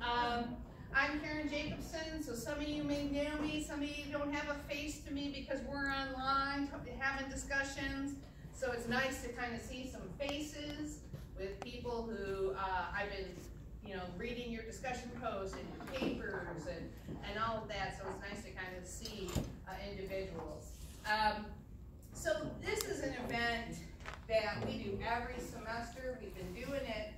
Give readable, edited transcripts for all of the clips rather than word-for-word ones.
I'm Karen Jacobson, so some of you may know me, some of you don't have a face to me because we're online having discussions. So it's nice to kind of see some faces with people who I've been, reading your discussion posts and your papers and all of that. So it's nice to kind of see individuals. So this is an event that we do every semester. We've been doing it,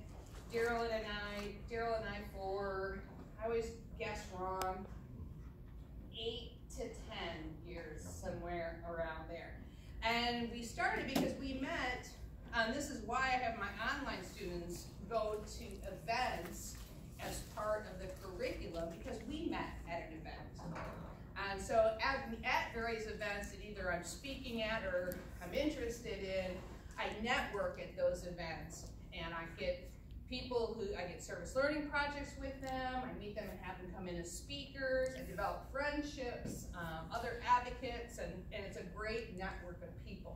Daryl and I for, I always guess wrong, 8 to 10 years, somewhere around there. And we started because we met, this is why I have my online students go to events as part of the curriculum, because we met at an event. And so at various events that either I'm speaking at or I'm interested in, I network at those events, and I get people who, I get service learning projects with them, I meet them and have them come in as speakers, I develop friendships, other advocates, and it's a great network of people.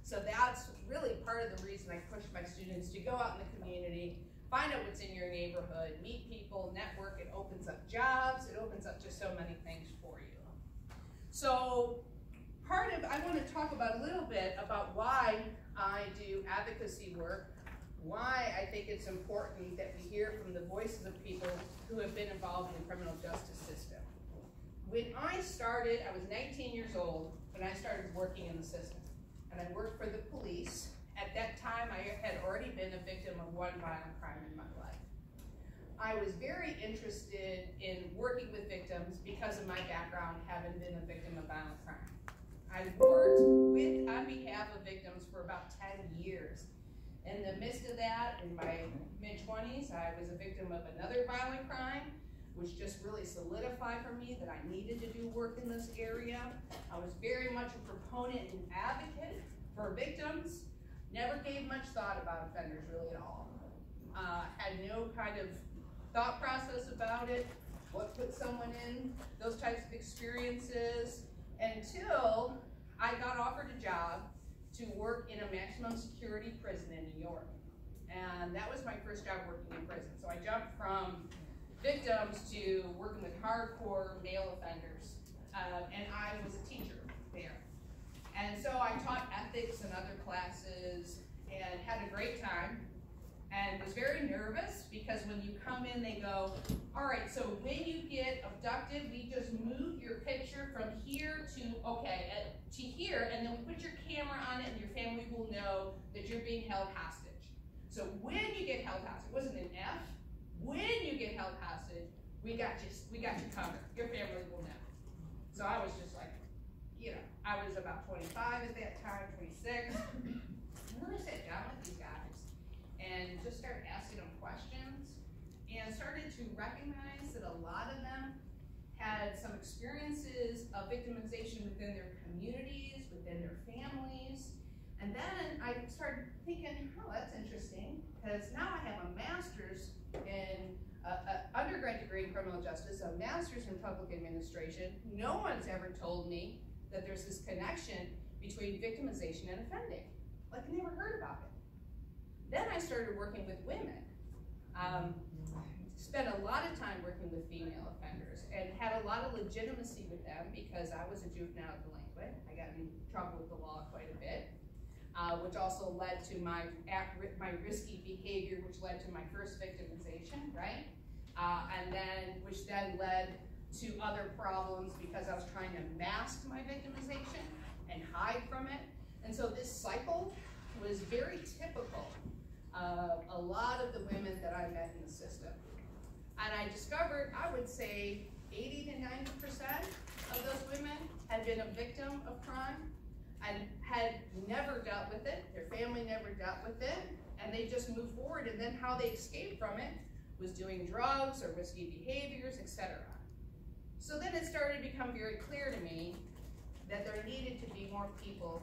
So that's really part of the reason I push my students to go out in the community, find out what's in your neighborhood, meet people, network. It opens up jobs, it opens up just so many things for you. So I want to talk about a little bit about why I do advocacy work, why I think it's important that we hear from the voices of people who have been involved in the criminal justice system. When I started, I was 19 years old when I started working in the system, and I worked for the police. At that time, I had already been a victim of one violent crime in my life. I was very interested in working with victims because of my background, having been a victim of violent crime. I worked on behalf of victims for about 10 years. In the midst of that, in my mid-20s, I was a victim of another violent crime, which just really solidified for me that I needed to do work in this area. I was very much a proponent and advocate for victims. Never gave much thought about offenders really at all. Had no kind of thought process about it, what put someone in those types of experiences, until I got offered a job to work in a maximum security prison in New York. And that was my first job working in prison. So I jumped from victims to working with hardcore male offenders. And I was a teacher there. And so I taught ethics and other classes and had a great time, and was very nervous because when you come in, they go, all right, so when you get abducted, we just move your picture from here to, to here, and then we put your camera on it and your family will know that you're being held hostage. So when you get held hostage, it wasn't an F, when you get held hostage, we got you covered. Your family will know. So I was just like, I was about 25 at that time, 26. And then I sat down with these guys and just started asking them questions and started to recognize that a lot of them had some experiences of victimization within their communities, within their families. And then I started thinking, oh, that's interesting, because now I have a master's in an undergrad degree in criminal justice, a master's in public administration. No one's ever told me that there's this connection between victimization and offending. Like, I never heard about it. Then I started working with women. Spent a lot of time working with female offenders and had a lot of legitimacy with them because I was a juvenile delinquent. I got in trouble with the law quite a bit, which also led to my risky behavior, which led to my first victimization, right? Which then led to other problems because I was trying to mask my victimization and hide from it. And so this cycle was very typical of a lot of the women that I met in the system. And I discovered, I would say 80 to 90% of those women had been a victim of crime and had never dealt with it. Their family never dealt with it, and they just moved forward. And then how they escaped from it was doing drugs or risky behaviors, etc. So then it started to become very clear to me that there needed to be more people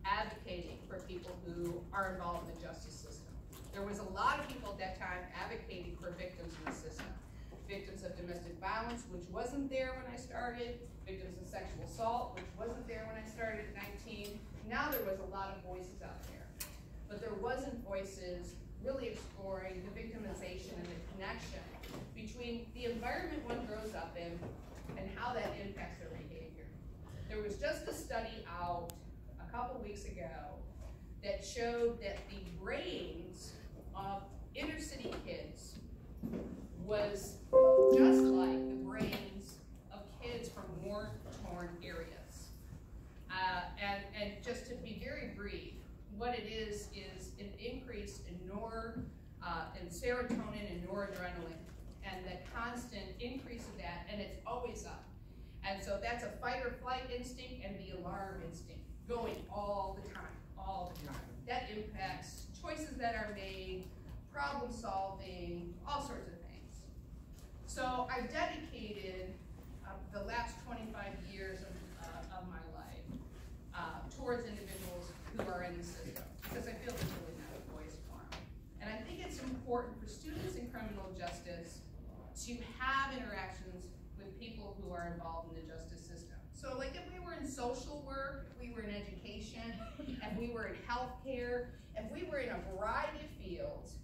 advocating for people who are involved in the justice system. There was a lot of people at that time advocating for victims in the system. Victims of domestic violence, which wasn't there when I started. Victims of sexual assault, which wasn't there when I started at 19. Now there was a lot of voices out there. But there wasn't voices really exploring the victimization and the connection between the environment one grows up in and how that impacts their behavior. There was just a study out a couple weeks ago that showed that the brains of inner city kids was just like the brains of kids from war-torn areas. And just to be very brief, what it is an increase in in serotonin and noradrenaline, and the constant increase of that, and it's always up. And so that's a fight or flight instinct and the alarm instinct going all the time. That impacts choices that are made, problem solving, all sorts of things. So I've dedicated the last 25 years of my life towards individuals who are in the system, because I feel there's really not a voice for them. And I think it's important for students in criminal justice to have interactions with people who are involved in the justice system. So like if we were in social work, if we were in education, if we were in healthcare, if we were in a variety of fields,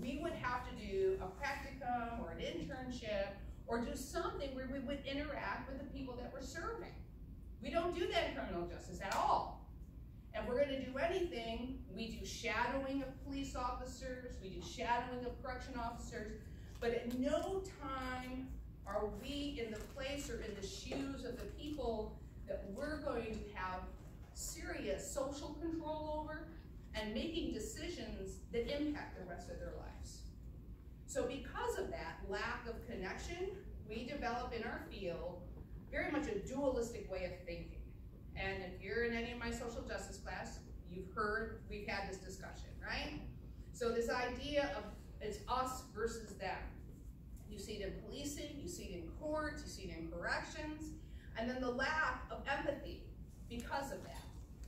we would have to do a practicum or an internship or do something where we would interact with the people that we're serving. We don't do that in criminal justice at all. If we're going to do anything, we do shadowing of police officers, we do shadowing of correction officers, but at no time are we in the place or in the shoes of the people that we're going to have serious social control over and making decisions that impact the rest of their lives. So because of that lack of connection, we develop in our field very much a dualistic way of thinking. And if you're in any of my social justice class, you've heard, we've had this discussion, right? So this idea of it's us versus them. You see it in policing, you see it in courts, you see it in corrections, and then the lack of empathy because of that.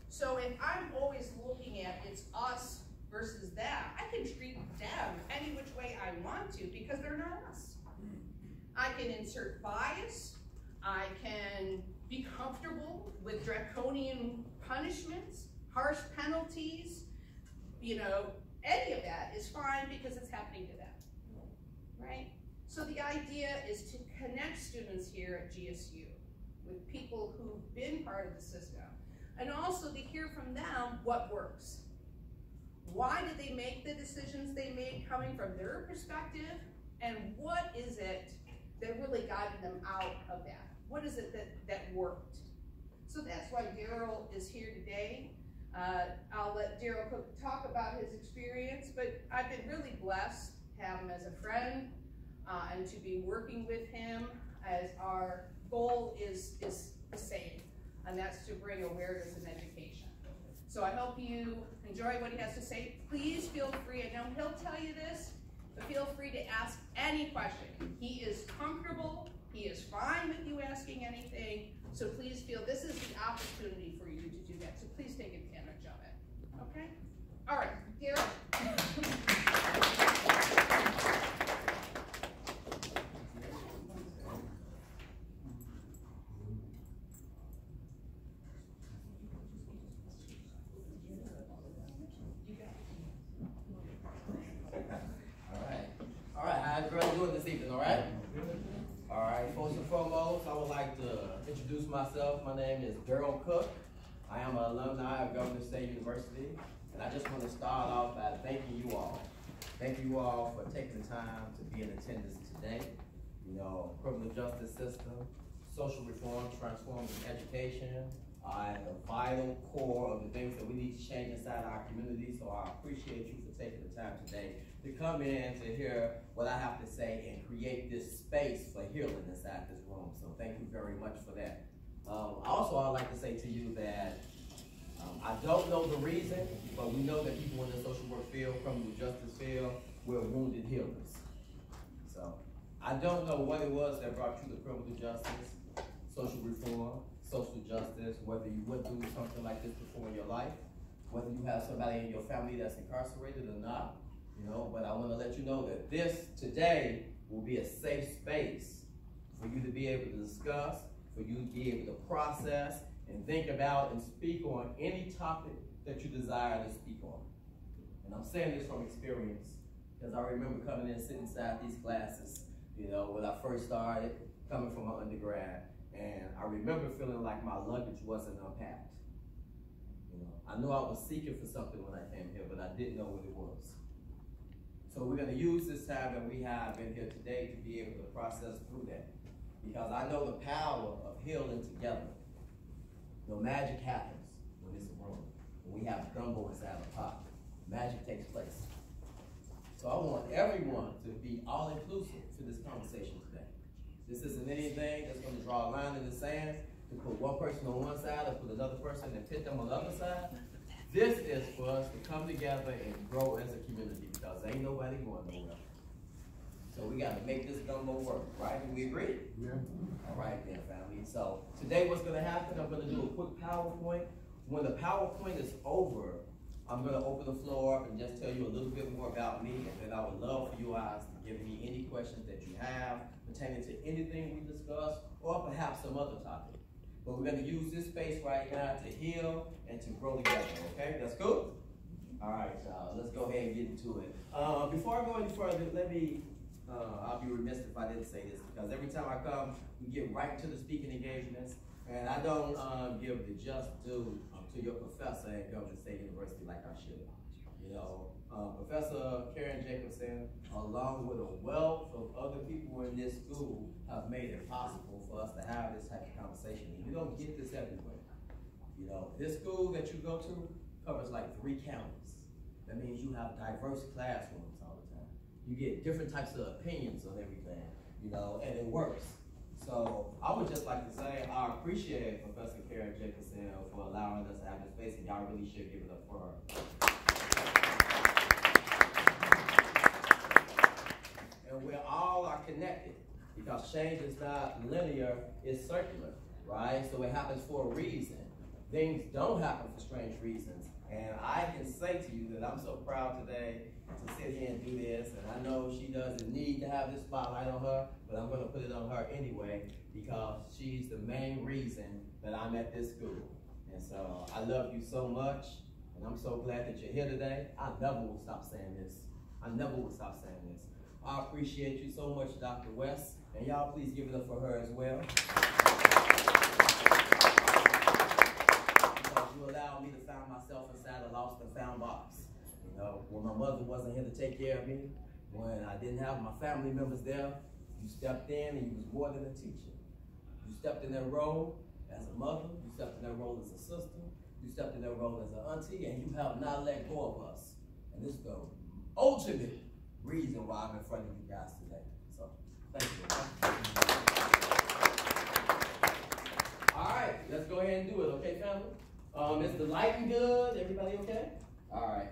So if I'm always looking at it's us versus them, I can treat them any which way I want to because they're not us. I can insert bias, I can be comfortable with draconian punishments, harsh penalties, any of that is fine because it's happening to them, right? So the idea is to connect students here at GSU with people who've been part of the system, and also to hear from them what works. Why did they make the decisions they made coming from their perspective, and what is it that really guided them out of that? What is it that worked? So that's why Daryl is here today. I'll let Daryl talk about his experience, but I've been really blessed to have him as a friend and to be working with him as our goal is the same, and that's to bring awareness and education. So I hope you enjoy what he has to say. Please feel free, I know he'll tell you this, but feel free to ask any question. He is comfortable, he is fine with you asking anything, so please feel this is the opportunity for you to do that, so please take advantage of it, okay? All right, Daryl. Introduce myself. My name is Daryl Cook. I am an alumni of Governor State University, and I just want to start off by thanking you all. Thank you all for taking the time to be in attendance today. Criminal justice system, social reform, transforming education are at the vital core of the things that we need to change inside our community. So I appreciate you for taking the time today to come in to hear what I have to say and create this space for healing inside this room. So thank you very much for that. Also, I'd like to say to you that I don't know the reason, but we know that people in the social work field, criminal justice field, we're wounded healers. So I don't know what it was that brought you to criminal justice, social reform, social justice, whether you went through something like this before in your life, whether you have somebody in your family that's incarcerated or not, but I want to let you know that this today will be a safe space for you to be able to discuss, for you to be able to process and think about and speak on any topic that you desire to speak on. And I'm saying this from experience because I remember coming in and sitting inside these classes, you know, when I first started coming from my undergrad. And I remember feeling like my luggage wasn't unpacked. You know, I knew I was seeking for something when I came here, but I didn't know what it was. So we're going to use this time that we have in here today to be able to process through that. Because I know the power of healing together. No magic happens when it's a room. When we have gumbo inside a pot, magic takes place. So I want everyone to be all-inclusive to this conversation today. This isn't anything that's going to draw a line in the sand to put one person on one side or put another person and pit them on the other side. This is for us to come together and grow as a community because ain't nobody going nowhere. So we got to make this gumbo work, right? Do we agree? Yeah. All right then, family. So today what's going to happen, I'm going to do a quick PowerPoint. When the PowerPoint is over, I'm going to open the floor up and just tell you a little bit more about me, and then I would love for you guys to give me any questions that you have pertaining to anything we discussed or perhaps some other topic. But we're going to use this space right now to heal and to grow together, okay? That's cool? All right, y'all. Let's go ahead and get into it. Before I go any further, I'll be remiss if I didn't say this, because every time I come, we get right to the speaking engagements, and I don't give the just due to your professor at Government State University like I should. You know, Professor Karen Jacobson, along with a wealth of other people in this school, have made it possible for us to have this type of conversation. And you don't get this everywhere. You know, this school that you go to covers like 3 counties. That means you have diverse classrooms all the time. You get different types of opinions on everything, you know, and it works. So I would just like to say I appreciate Professor Karen Jacobson for allowing us to have this space, and y'all really should give it up for her. And we all are connected because change is not linear, it's circular, right? So it happens for a reason. Things don't happen for strange reasons. And I can say to you that I'm so proud today to sit here and do this, and I know she doesn't need to have this spotlight on her, but I'm going to put it on her anyway because she's the main reason that I'm at this school. And so I love you so much, and I'm so glad that you're here today. I never will stop saying this. I never will stop saying this. I appreciate you so much, Dr. West, and y'all please give it up for her as well. Because you allowed me to find myself inside a lost and found box. You know, when my mother wasn't here to take care of me, when I didn't have my family members there, you stepped in and you was more than a teacher. You stepped in that role as a mother, you stepped in that role as a sister, you stepped in that role as an auntie, and you have not let go of us. And this is the ultimate reason why I'm in front of you guys today. So, thank you. All right, let's go ahead and do it, okay, family? Is the lighting good? Everybody okay? All right.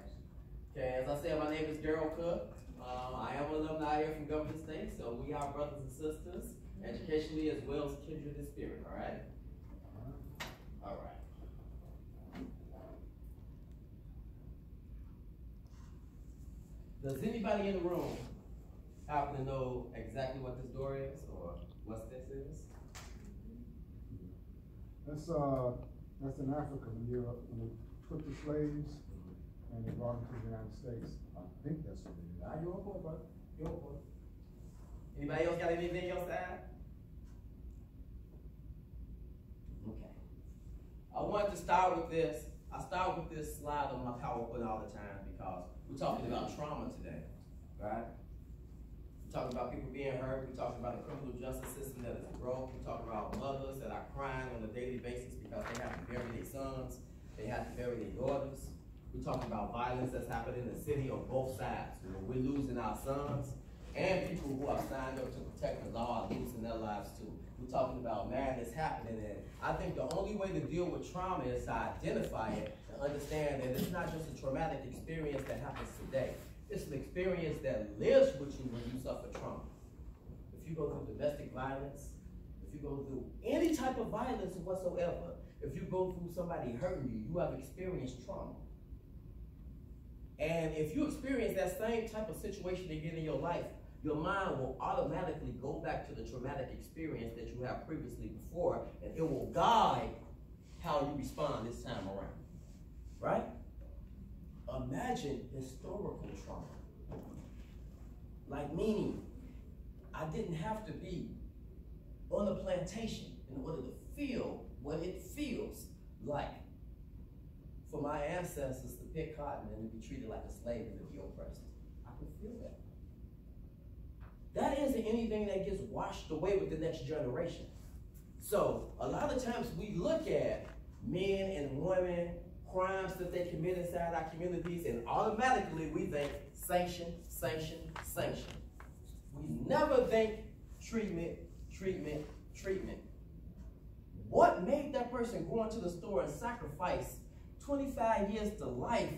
Okay, as I said, my name is Daryl Cook. I am an alumni here from Government State, so we are brothers and sisters, educationally as well as kindred in spirit, all right? All right. Does anybody in the room happen to know exactly what this door is or what this is? That's in Africa when they took the slaves and they brought them to the United States. I think that's what it is. You're on point, brother. You're on point. Anybody else got anything else to add? Okay. I wanted to start with this. I start with this slide on my PowerPoint all the time because we're talking about trauma today, right? We're talking about people being hurt. We're talking about a criminal justice system that is broke. We're talking about mothers that are crying on a daily basis because they have to bury their sons. They have to bury their daughters. We're talking about violence that's happening in the city on both sides. You know, we're losing our sons, and people who are signed up to protect the law are losing their lives too. We're talking about madness happening, and I think the only way to deal with trauma is to identify it and understand that it's not just a traumatic experience that happens today. It's an experience that lives with you when you suffer trauma. If you go through domestic violence, if you go through any type of violence whatsoever, if you go through somebody hurting you, you have experienced trauma. And if you experience that same type of situation again in your life, your mind will automatically go back to the traumatic experience that you have previously before, and it will guide how you respond this time around, right? Imagine historical trauma. Like meaning, I didn't have to be on a plantation in order to feel what it feels like for my ancestors to pick cotton and to be treated like a slave and to be oppressed. I can feel that. That isn't anything that gets washed away with the next generation. So a lot of times we look at men and women, crimes that they commit inside our communities, and automatically we think sanction, sanction, sanction. We never think treatment, treatment, treatment. What made that person go into the store and sacrifice 25 years to life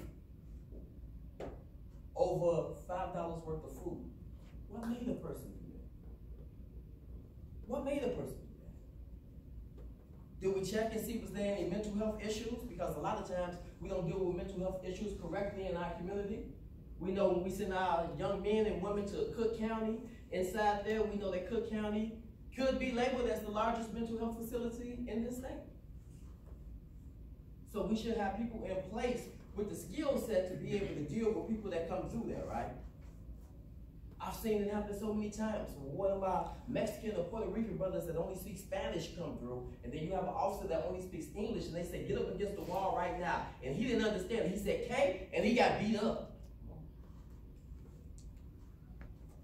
over $5 worth of food? What made a person do that? What made a person do that? Did we check and see was there any mental health issues? Because a lot of times we don't deal with mental health issues correctly in our community. We know when we send our young men and women to Cook County, inside there we know that Cook County could be labeled as the largest mental health facility in this state. So we should have people in place with the skill set to be able to deal with people that come through there, right? I've seen it happen so many times. One of my Mexican or Puerto Rican brothers that only speak Spanish come through, and then you have an officer that only speaks English, and they say, get up against the wall right now. And he didn't understand. He said, K, and he got beat up.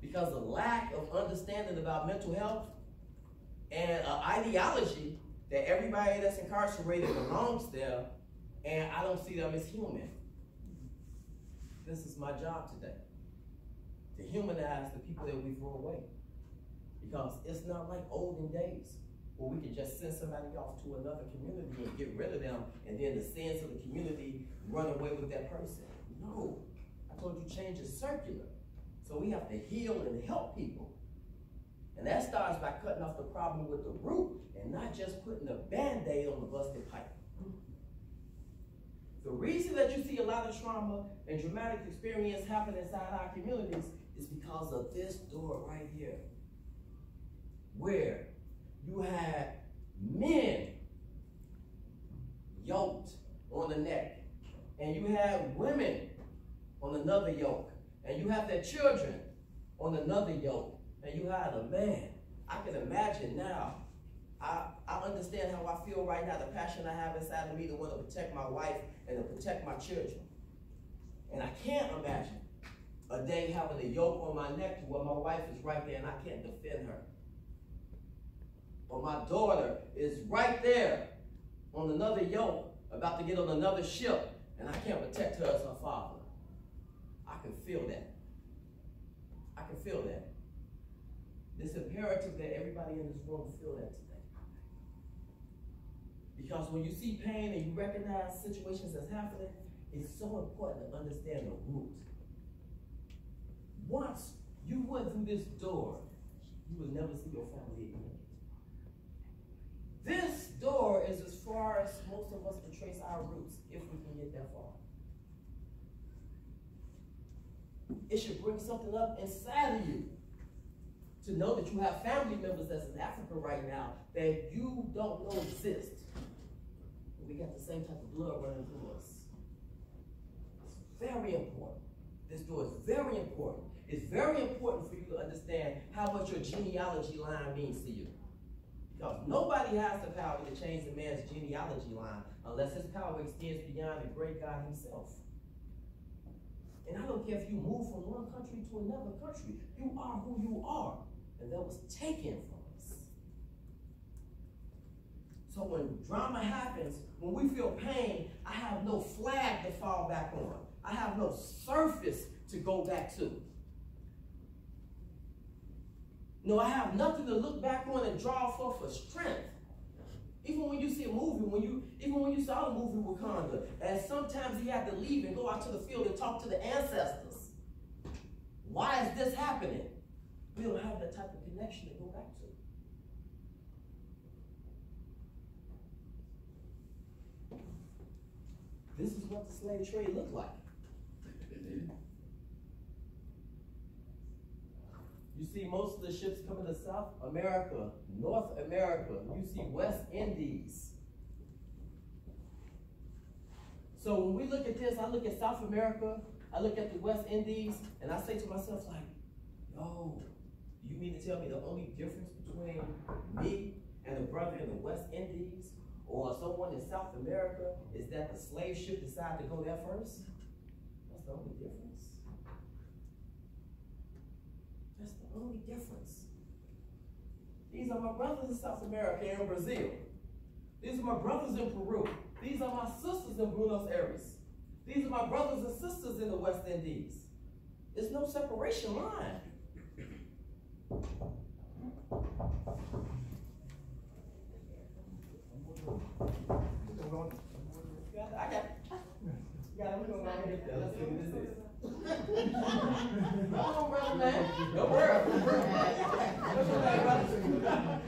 Because of lack of understanding about mental health and an ideology that everybody that's incarcerated belongs there, and I don't see them as human. This is my job today, to humanize the people that we throw away. Because it's not like olden days where we can just send somebody off to another community and get rid of them, and then the sins of the community run away with that person. No, I told you change is circular. So we have to heal and help people. And that starts by cutting off the problem with the root and not just putting a Band-Aid on the busted pipe. The reason that you see a lot of trauma and dramatic experience happen inside our communities is because of this door right here, where you had men yoked on the neck, and you had women on another yoke, and you have their children on another yoke, and you had a man. I can imagine now. I understand how I feel right now, the passion I have inside of me to want to protect my wife and to protect my children. And I can't imagine a day having a yoke on my neck to where my wife is right there and I can't defend her. Or my daughter is right there on another yoke, about to get on another ship, and I can't protect her as her father. I can feel that. I can feel that. It's imperative that everybody in this room feel that today. Because when you see pain and you recognize situations that's happening, it's so important to understand the root. Once you went through this door, you will never see your family again. This door is as far as most of us can trace our roots, if we can get that far. It should bring something up inside of you to know that you have family members that's in Africa right now that you don't know exist. We got the same type of blood running through us. It's very important. This door is very important. It's very important for you to understand how much your genealogy line means to you. Because nobody has the power to change the man's genealogy line unless his power extends beyond the great God himself. And I don't care if you move from one country to another country. You are who you are. And that was taken from us. So when drama happens, when we feel pain, I have no flag to fall back on. I have no surface to go back to. No, I have nothing to look back on and draw for strength. Even when you see a movie, even when you saw the movie Wakanda, and sometimes he had to leave and go out to the field and talk to the ancestors. Why is this happening? We don't have that type of connection to go back to. This is what the slave trade looked like. You see most of the ships coming to South America, North America. You see West Indies. So when we look at this, I look at South America, I look at the West Indies, and I say to myself like, yo, You mean to tell me the only difference between me and a brother in the West Indies or someone in South America is that the slave ship decided to go there first? That's the only difference. That's the only difference. These are my brothers in South America and Brazil. These are my brothers in Peru. These are my sisters in Buenos Aires. These are my brothers and sisters in the West Indies. There's no separation line. We're gonna get there. Let's see what this is. Come on, brother, man. Don't worry. What's your name, brother?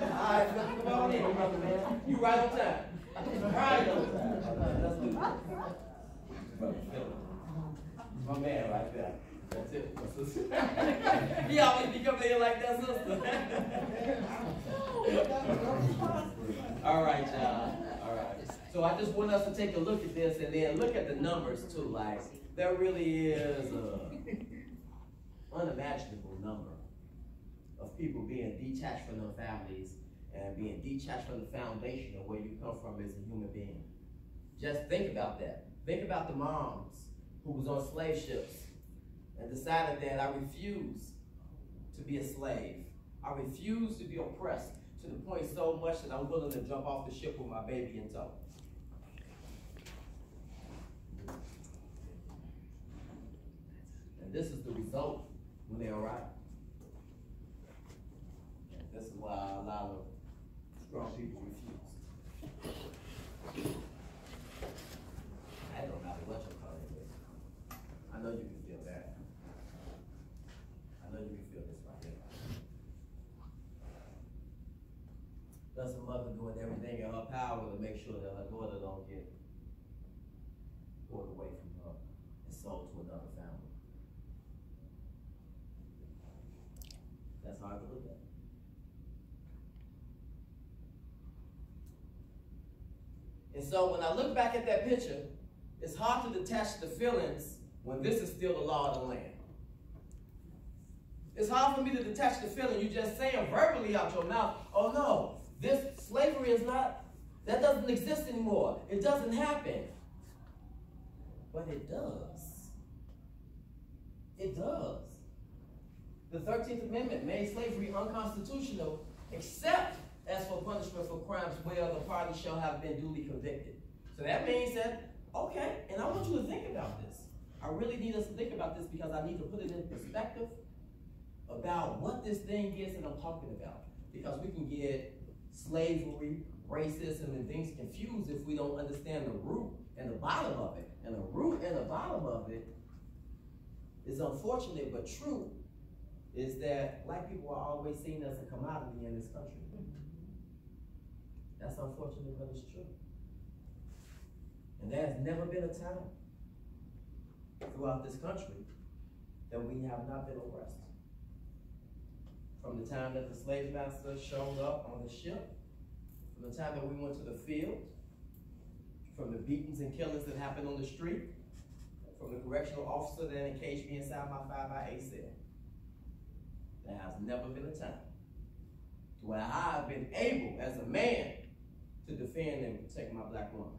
All right, come on in, brother, man. You right on time. Right on time. Let's do this. Brother Philip. My man right there. That's it, my sister. He always be coming in like that, sister. All right, y'all. All right. So I just want us to take a look at this and then look at the numbers too. Like, there really is an unimaginable number of people being detached from their families and being detached from the foundation of where you come from as a human being. Just think about that. Think about the moms who was on slave ships and decided that I refuse to be a slave. I refuse to be oppressed to the point so much that I'm willing to jump off the ship with my baby in tow. And this is the result when they arrive. And this is why a lot of strong people refuse. I don't matter what your color is. I know you can feel that. I know you can feel this right here. That's a mother doing everything in her power to make sure that her daughter don't get pulled away from her and sold to another family. That's hard to look at. And so when I look back at that picture, it's hard to detach the feelings when this is still the law of the land. It's hard for me to detach the feeling. You just saying verbally out your mouth, oh no, this slavery is not, that doesn't exist anymore. It doesn't happen. But it does. It does. The 13th Amendment made slavery unconstitutional except as for punishment for crimes where the party shall have been duly convicted. So that means that, okay, and I want you to think about this. I really need us to think about this because I need to put it in perspective about what this thing is that I'm talking about. Because we can get slavery, racism, and things confused if we don't understand the root and the bottom of it. And the root and the bottom of it is unfortunate but true, is that black people are always seen as a commodity in this country. That's unfortunate, but it's true. And there has never been a time throughout this country that we have not been oppressed. From the time that the slave master showed up on the ship, from the time that we went to the field, from the beatings and killings that happened on the street, from the correctional officer that encaged me inside my 5x8 cell. There has never been a time where I've been able, as a man, to defend and protect my black woman.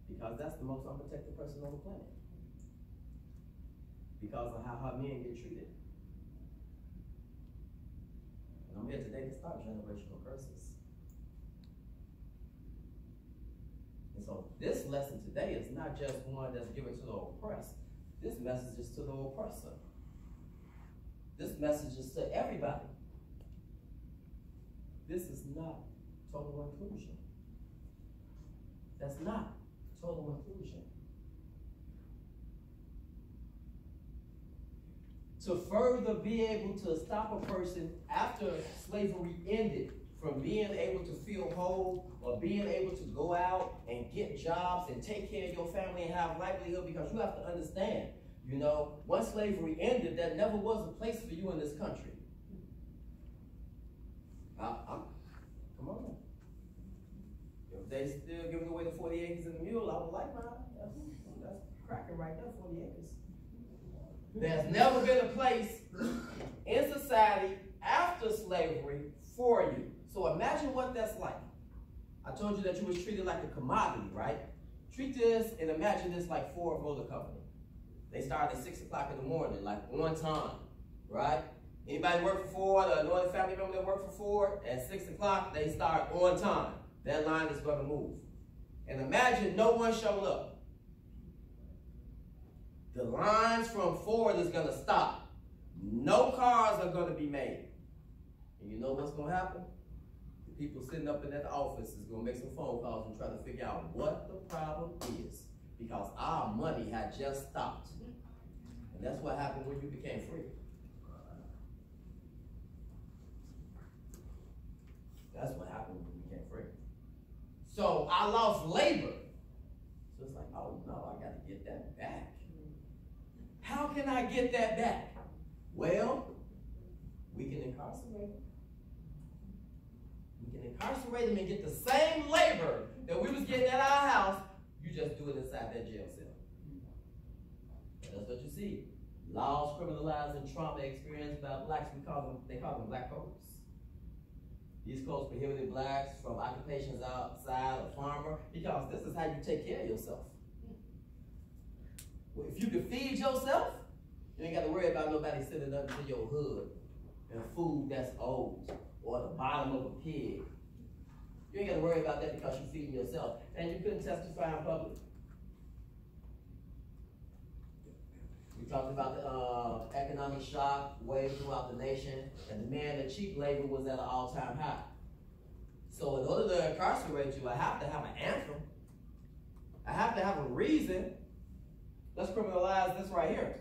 Because that's the most unprotected person on the planet. Because of how her men get treated. And I'm here today to stop generational curses. And so this lesson today is not just one that's given to the oppressed. This message is to the oppressor. This message is to everybody. This is not total inclusion. That's not total inclusion. To further be able to stop a person after slavery ended from being able to feel whole or being able to go out and get jobs and take care of your family and have livelihood, because you have to understand, you know, once slavery ended, there never was a place for you in this country. Come on. If they still giving away the 40 acres and the mule, I would like mine. That's cracking right there, 40 acres. There's never been a place in society after slavery for you. So imagine what that's like. I told you that you was treated like a commodity, right? Treat this and imagine this like Ford Motor Company. They start at 6 o'clock in the morning, like on time, right? Anybody work for Ford or know any family member that work for Ford? At 6 o'clock, they start on time. That line is going to move. And imagine no one showed up. The lines from Ford is going to stop. No cars are going to be made. And you know what's going to happen? The people sitting up in that office is going to make some phone calls and try to figure out what the problem is. Because our money had just stopped. And that's what happened when you became free. That's what happened when we became free. So I lost labor. So it's like, oh no, I got to get that back. How can I get that back? Well, we can incarcerate them. We can incarcerate them and get the same labor that we was getting at our house. You just do it inside that jail cell. And that's what you see. Laws criminalizing trauma experienced by blacks, they call them black codes. These codes prohibited blacks from occupations outside a farmer because this is how you take care of yourself. Well, if you can feed yourself, you ain't got to worry about nobody sitting up to your hood and food that's old or the bottom of a pig. You ain't got to worry about that because you're feeding yourself. And you couldn't testify in public. We talked about the economic shock wave throughout the nation, and the demand of cheap labor was at an all-time high. So in order to incarcerate you, I have to have an anthem. I have to have a reason. Let's criminalize this right here.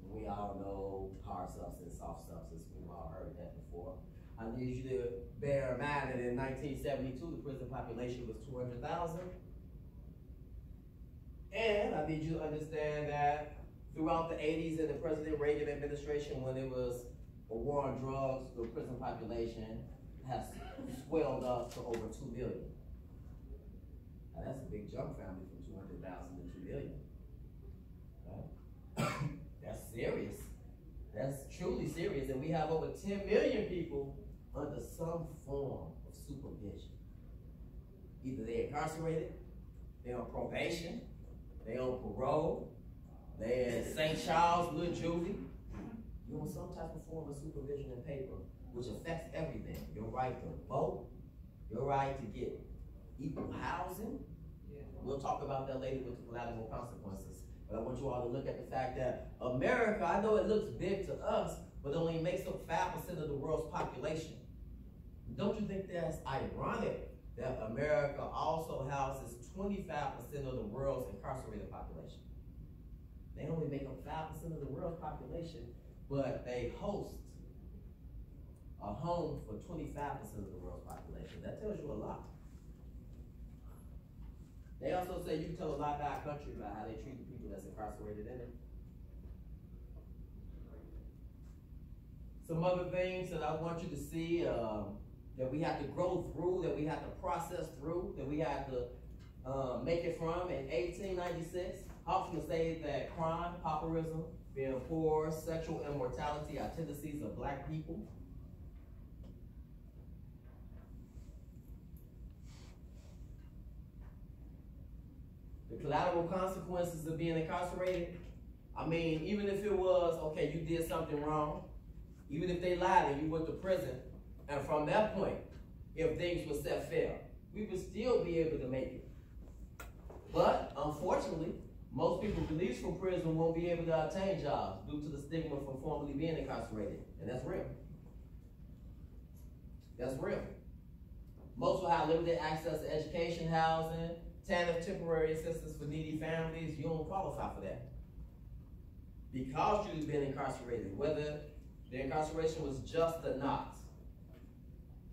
We all know hard substance, soft substance. We've all heard that before. I need you to bear in mind that in 1972, the prison population was 200,000. And I need you to understand that throughout the 80s in the President Reagan administration, when it was a war on drugs, the prison population has swelled up to over 2 million. Now that's a big jump, family, from 200,000 to 2 million. Right? That's serious. That's truly serious. And we have over 10 million people under some form of supervision. Either they're incarcerated, they're on probation, they're on parole, they're in St. Charles, Little Juvie. You're on some type of form of supervision and paper, which affects everything. Your right to vote, your right to get equal housing. We'll talk about that later with the collateral consequences. But I want you all to look at the fact that America, I know it looks big to us, but it only makes up 5% of the world's population. Don't you think that's ironic that America also houses 25% of the world's incarcerated population? They only make up 5% of the world's population, but they host a home for 25% of the world's population. That tells you a lot. They also say you can tell a lot about our country, about how they treat the people that's incarcerated in it. Some other things that I want you to see that we have to grow through, that we have to process through, that we have to make it from. In 1896, Hoffman said that crime, pauperism, being poor, sexual immortality are tendencies of black people. The collateral consequences of being incarcerated, I mean, even if it was, okay, you did something wrong, even if they lied and you went to prison, and from that point, if things were set fair, we would still be able to make it. But, unfortunately, most people released from prison won't be able to obtain jobs due to the stigma from formerly being incarcerated, and that's real. That's real. Most will have limited access to education, housing, TANF, temporary assistance for needy families. You don't qualify for that because you've been incarcerated, whether the incarceration was just or not.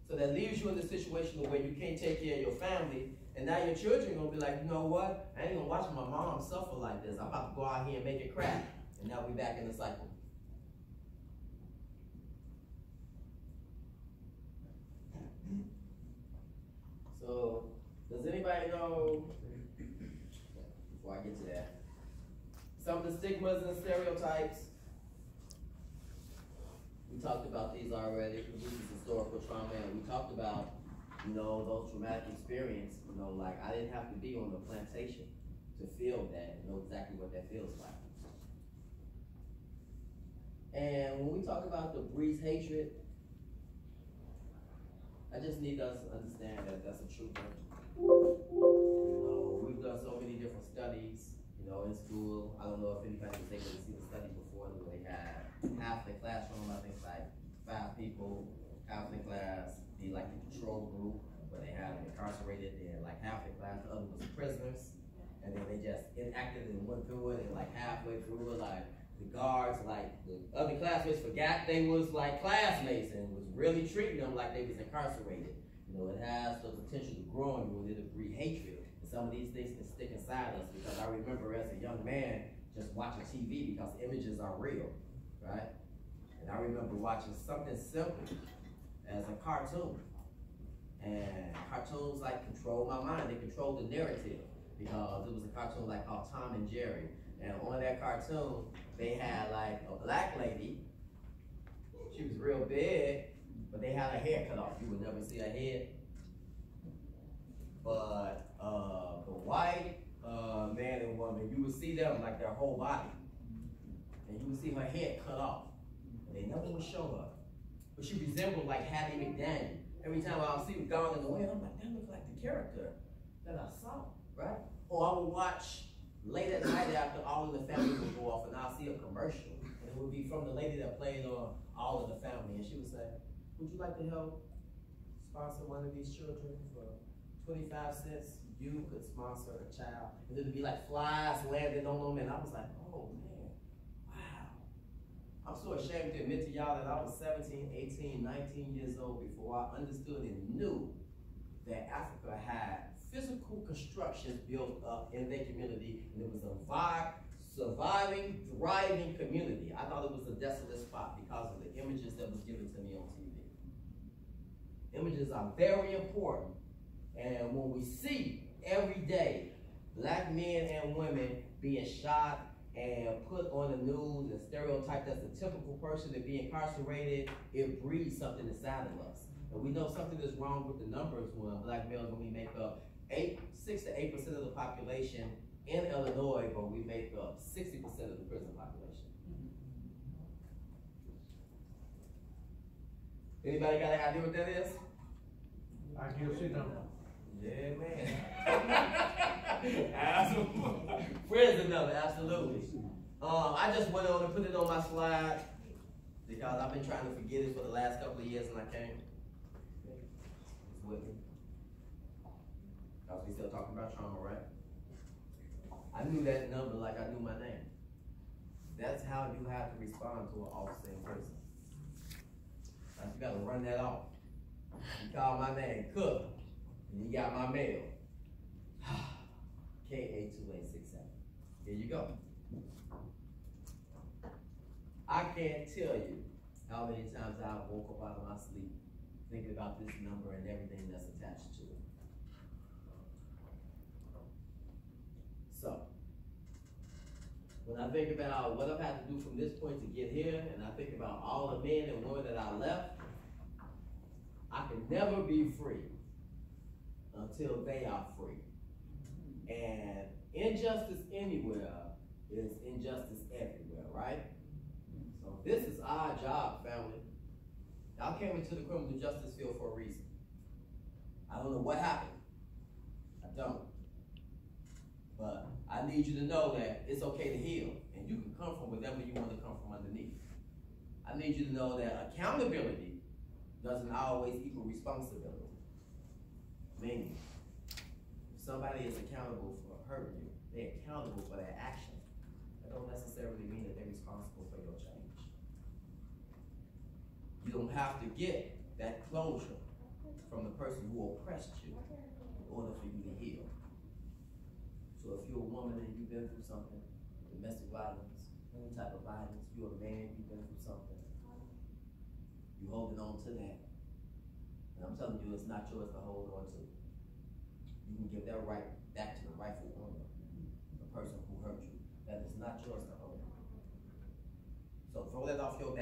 So that leaves you in the situation where you can't take care of your family, and now your children are gonna be like, you know what? I ain't gonna watch my mom suffer like this. I'm about to go out here and make it crack, and now we're back in the cycle. So, does anybody know, before I get to that, Some of the stigmas and stereotypes. We talked about these already. This is historical trauma, and we talked about, those traumatic experiences. Like I didn't have to be on the plantation to feel that and know exactly what that feels like. And when we talk about the breeds hatred, I just need us to understand that that's a true thing. We've done so many different studies, in school. I don't know if anybody was able to see the study before, where they had half the classroom, I think like 5 people, half the class, be like the control group, where they had them incarcerated, and like half the class, the other was prisoners. And then they just enacted and went through it, and like halfway through it, like the guards, like the other classmates forgot they was like classmates and was really treating them like they was incarcerated. It has the potential to grow in you, and it'll breed hatred. And some of these things can stick inside us, because I remember as a young man just watching TV because images are real, right? And I remember watching something simple as a cartoon. And cartoons like control my mind, they control the narrative, because it was a cartoon like called Tom and Jerry. And on that cartoon, they had like a black lady. She was real big, but they had her hair cut off. You would never see her head. But the white man and woman, you would see them like their whole body. And you would see her head cut off. And they never would show her. But she resembled like Hattie McDaniel. Every time I would see her gone in the wind, I'm like, that looks like the character that I saw, right? Or I would watch late at night after All of the Family would go off, and I'll see a commercial, and it would be from the lady that played on All of the Family, and she would say, would you like to help sponsor one of these children for 25 cents? You could sponsor a child. And it would be like flies landing on them, and I was like, oh man, wow. I'm so ashamed to admit to y'all that I was 17, 18, 19 years old before I understood and knew that Africa had physical constructions built up in their community, and it was a surviving, thriving community. I thought it was a desolate spot because of the images that was given to me on TV. Images are very important, and when we see every day black men and women being shot and put on the news and stereotyped as the typical person to be incarcerated, it breeds something inside of us. And we know something is wrong with the numbers when black males only make up 6 to 8% of the population in Illinois, but we make up 60% of the prison population. Anybody got an idea what that is? I can see them. Yeah, man. Prison number, absolutely. I just went on and put it on my slide because I've been trying to forget it for the last couple of years, and I can't. It's with me. Because we still talking about trauma, right? I knew that number like I knew my name. That's how you have to respond to an officer in prison. Like you gotta run that off. You call my name, Cook, and you got my mail. K82867. Here you go. I can't tell you how many times I woke up out of my sleep thinking about this number and everything that's attached to it. So, when I think about what I've had to do from this point to get here, and I think about all the men and women that I left, I can never be free until they are free. And injustice anywhere is injustice everywhere, right? So this is our job, family. Y'all came into the criminal justice field for a reason. I don't know what happened. I don't. But I need you to know that it's okay to heal, and you can come from whatever you want to come from underneath. I need you to know that accountability doesn't always equal responsibility. Meaning, if somebody is accountable for hurting you, they're accountable for their action. That don't necessarily mean that they're responsible for your change. You don't have to get that closure from the person who oppressed you in order for you to heal. So if you're a woman and you've been through something, domestic violence, any type of violence, you're a man, you've been through something, you're holding on to that. And I'm telling you, it's not yours to hold on to. You can give that right back to the rightful owner, the person who hurt you. That is not yours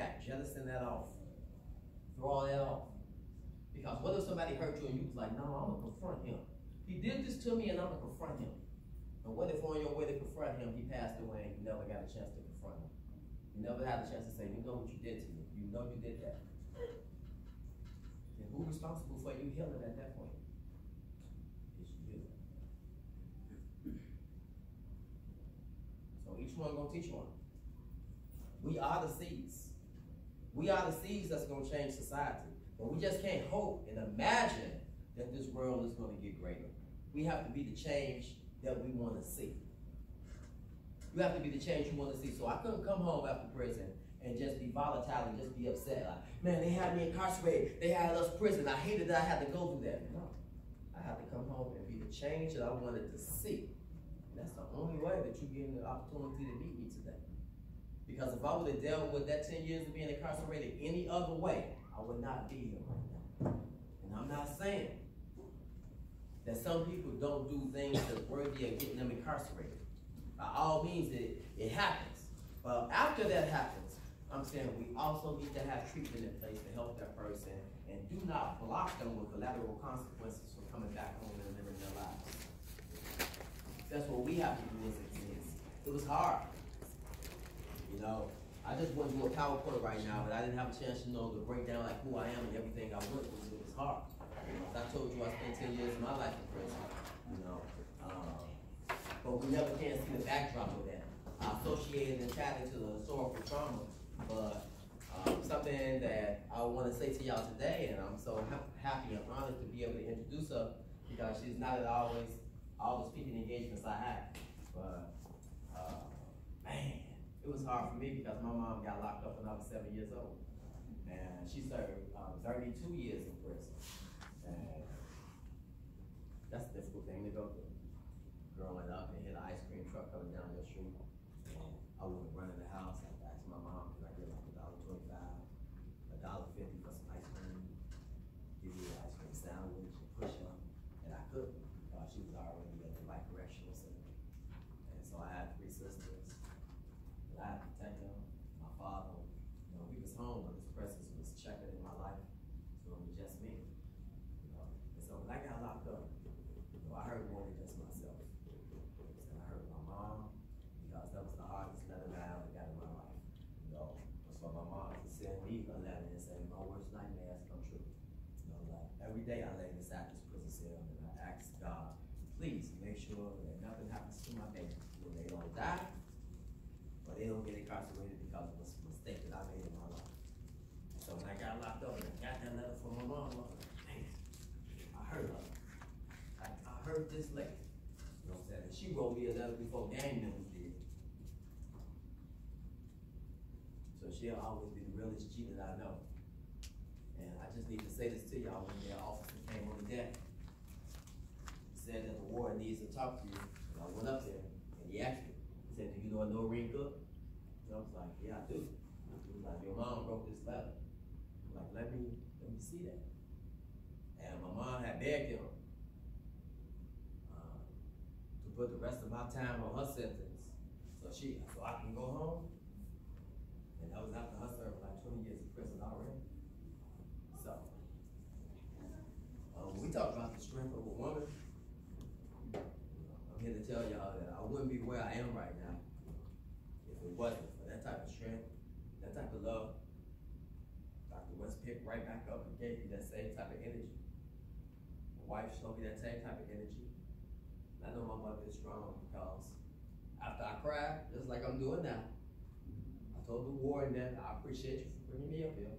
back, jettison that off. Throw all that off. Because what if somebody hurt you and you was like, no, I'm gonna confront him. He did this to me and I'm gonna confront him. And what if on your way to confront him, he passed away and you never got a chance to confront him? You never had a chance to say, you know what you did to me. You know you did that. Then who's responsible for you healing at that point? It's you. So each one gonna teach one. We are the seeds. We are the seeds that's gonna change society. But we just can't hope and imagine that this world is gonna get greater. We have to be the change that we want to see. You have to be the change you want to see. So I couldn't come home after prison and just be volatile and just be upset. Like, man, they had me incarcerated. They had us prison. I hated that I had to go through that. No. I had to come home and be the change that I wanted to see. And that's the only way that you get the opportunity to meet me today. Because if I would have dealt with that 10 years of being incarcerated any other way, I would not be here right now. And I'm not saying that some people don't do things that's worthy of getting them incarcerated. By all means, it happens. But after that happens, I'm saying we also need to have treatment in place to help that person and do not block them with collateral consequences for coming back home and living their lives. That's what we have to do as kids. It was hard. You know, I just want to do a PowerPoint right now, but I didn't have a chance to to break down like who I am and everything I went through. It was hard. I told you I spent 10 years of my life in prison, but we never can see the backdrop of that. I associated and tied into the historical trauma, but something that I want to say to y'all today, and I'm so happy and honored to be able to introduce her because she's not at all the speaking engagements I had. But man, it was hard for me because my mom got locked up when I was 7 years old, and she served 32 years in prison. And that's a difficult thing to go through. Growing up and hit an ice cream truck coming down your street. And I wouldn't run in the house. I asked my mom, can I get like $1.25, $1.50 for some ice cream? Give you an ice cream sandwich and push up. And I couldn't because she was already at the Life Correctional Center. And so I had 3 sisters. And I had to protect them. My father, he was home, but his presence was checkered in my life. So it was just me. So when I got locked up, I heard more than just myself. And I heard my mom, because that was the hardest letter that I ever got in my life. That's why my mom would send me a letter and say, my worst nightmares come true. Like every day I lay inside this prison cell and I ask God, please make sure that nothing happens to my baby. When they don't die, or they don't get incarcerated because of a mistake that I made in my life. So when I got locked up and I got that letter from my mom, I was like, man, I heard her. I heard this lady. You know what I'm saying? And she wrote me a letter before Daniel was dead. So she'll always be the realest G that I know. And I just need to say this to y'all when their officer came on the deck. He said that the warden needs to talk to you. And I went up there and he asked me. He said, do you know a no-ring cook? And I was like, yeah, I do. He was like, your mom wrote this letter. I'm like, let me see that. And my mom had begged him to put the rest of my time on her sentence, so I can go home. And that was after her serving like 20 years in prison already. So when we talk about the strength of a woman, I'm here to tell y'all that I wouldn't be where I am right now if it wasn't for that type of strength, that type of love. Dr. West picked right back up and gave me that same type of energy. My wife showed me that same type of energy. And I know my mother is strong because after I cried, just like I'm doing now, I told the warden that I appreciate you for bringing me up here.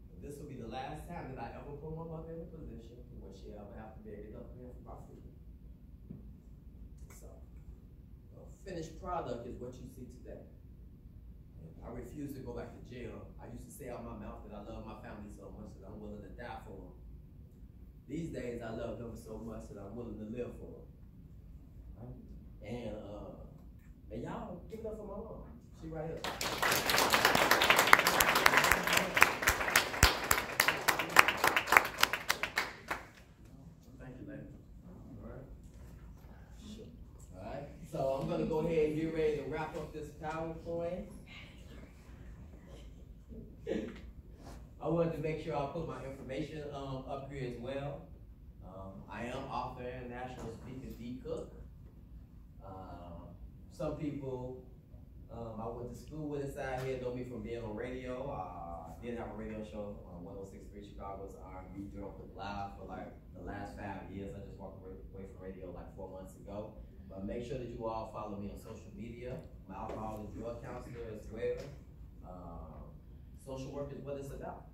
But this will be the last time that I ever put my mother in a position where she ever have to beg it up here for my freedom. So, the finished product is what you see today. I refuse to go back to jail. I used to say out my mouth that I love my family so much that I'm willing to die for them. These days, I love them so much that I'm willing to live for them. Right? And y'all give it up for my mom. She right here. Thank you, lady. All right. All right. So I'm gonna go ahead and get ready to wrap up this PowerPoint. I wanted to make sure I put my information up here as well. I am author and national speaker D. Cook. Some people I went to school with inside here know me from being on radio. I did have a radio show on 106.3 Chicago's R&B Daryl Cook Live for like the last 5 years. I just walked away from radio like 4 months ago. But make sure that you all follow me on social media. I'm an alcohol and drug counselor as well. Social work is what it's about.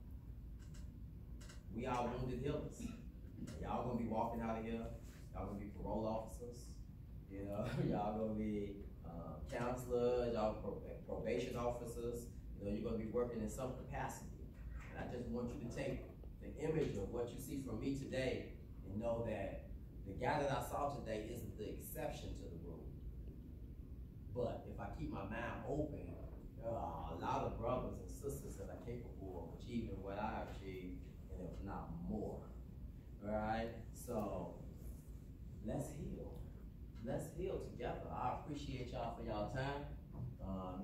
We are wounded healers. Y'all gonna be walking out of here. Y'all gonna be parole officers. You know, y'all gonna be counselors, y'all probation officers. You know, you're gonna be working in some capacity. And I just want you to take the image of what you see from me today and know that the guy that I saw today isn't the exception to the rule. But if I keep my mind open, there are a lot of brothers and sisters that are capable of achieving what I achieved, and if not more. All right? So let's heal. Let's heal together. I appreciate y'all for y'all time.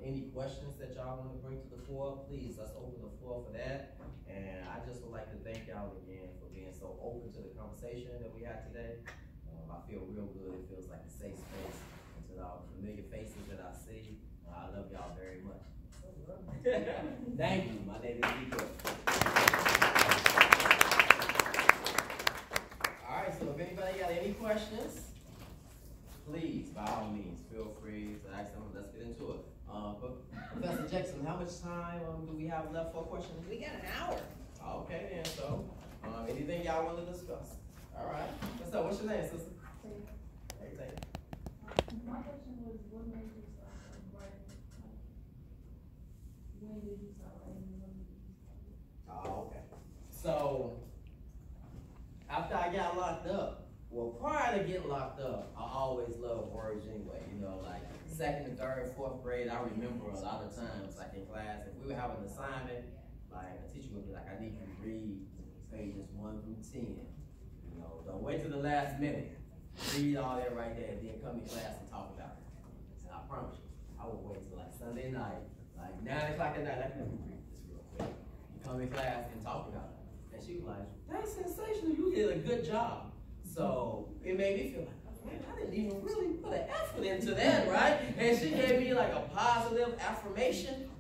Any questions that y'all want to bring to the floor, please, let's open the floor for that. And I just would like to thank y'all again for being so open to the conversation that we had today. I feel real good. It feels like a safe space. And to the familiar faces that I see, I love y'all very much. Thank you. My name is Nico. All right, so if anybody got any questions, please, by all means, feel free to ask them. Let's get into it. Professor Jackson, how much time do we have left for questions? We got an hour. Okay, then. So, anything y'all want to discuss? All right. So, what's your name, sister? Hey, Taylor. My question was, what made you start writing? When did you start writing? When did you start? Oh, okay. So, after I got locked up, well, prior to getting locked up, I always loved words anyway. You know, like 2nd, 3rd, 4th grade, I remember a lot of times, like in class, if we were having an assignment, like the teacher would be like, I need you to read pages 1 through 10. You know, don't wait till the last minute. Read all that right there, and then come to class and talk about it. And I promise you, I would wait till like Sunday night, like 9 o'clock at night. I can read this real quick. You come in class and talk about it. And she was like, that's sensational. You did a good job. So it made me feel like, man, I didn't even really put an effort into that, right? And she gave me like a positive affirmation.